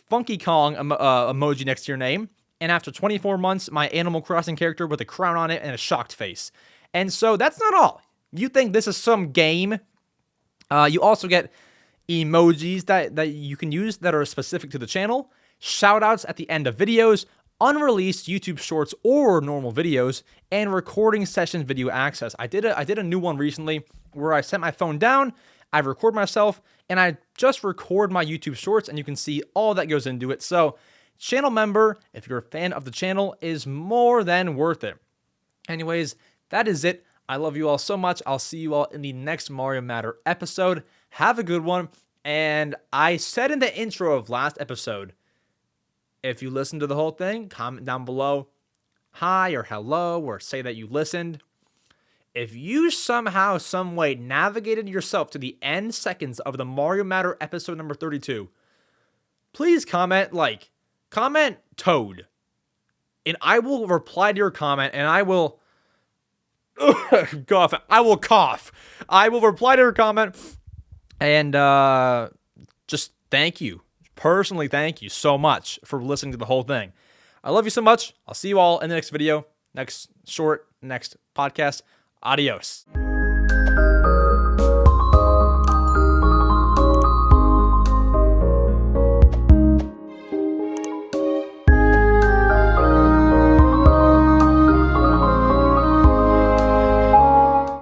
Funky Kong emoji next to your name. And after 24 months, my Animal Crossing character with a crown on it and a shocked face. And so that's not all. You think this is some game. You also get emojis that you can use that are specific to the channel. Shoutouts at the end of videos. Unreleased YouTube shorts or normal videos, and recording session video access. I did a new one recently where I set my phone down, I record myself, and I just record my YouTube shorts, and you can see all that goes into it. So, channel member, if you're a fan of the channel, is more than worth it. Anyways, that is it. I love you all so much. I'll see you all in the next Mario Matter episode. Have a good one. And I said in the intro of last episode, if you listen to the whole thing, comment down below hi or hello, or say that you listened. If you somehow, some way navigated yourself to the end seconds of the Mario Matter episode number 32, please comment Toad. And I will reply to your comment, and I will cough. I will cough. I will reply to your comment, and just thank you. Personally, thank you so much for listening to the whole thing. I love you so much. I'll see you all in the next video, next short, next podcast. Adios.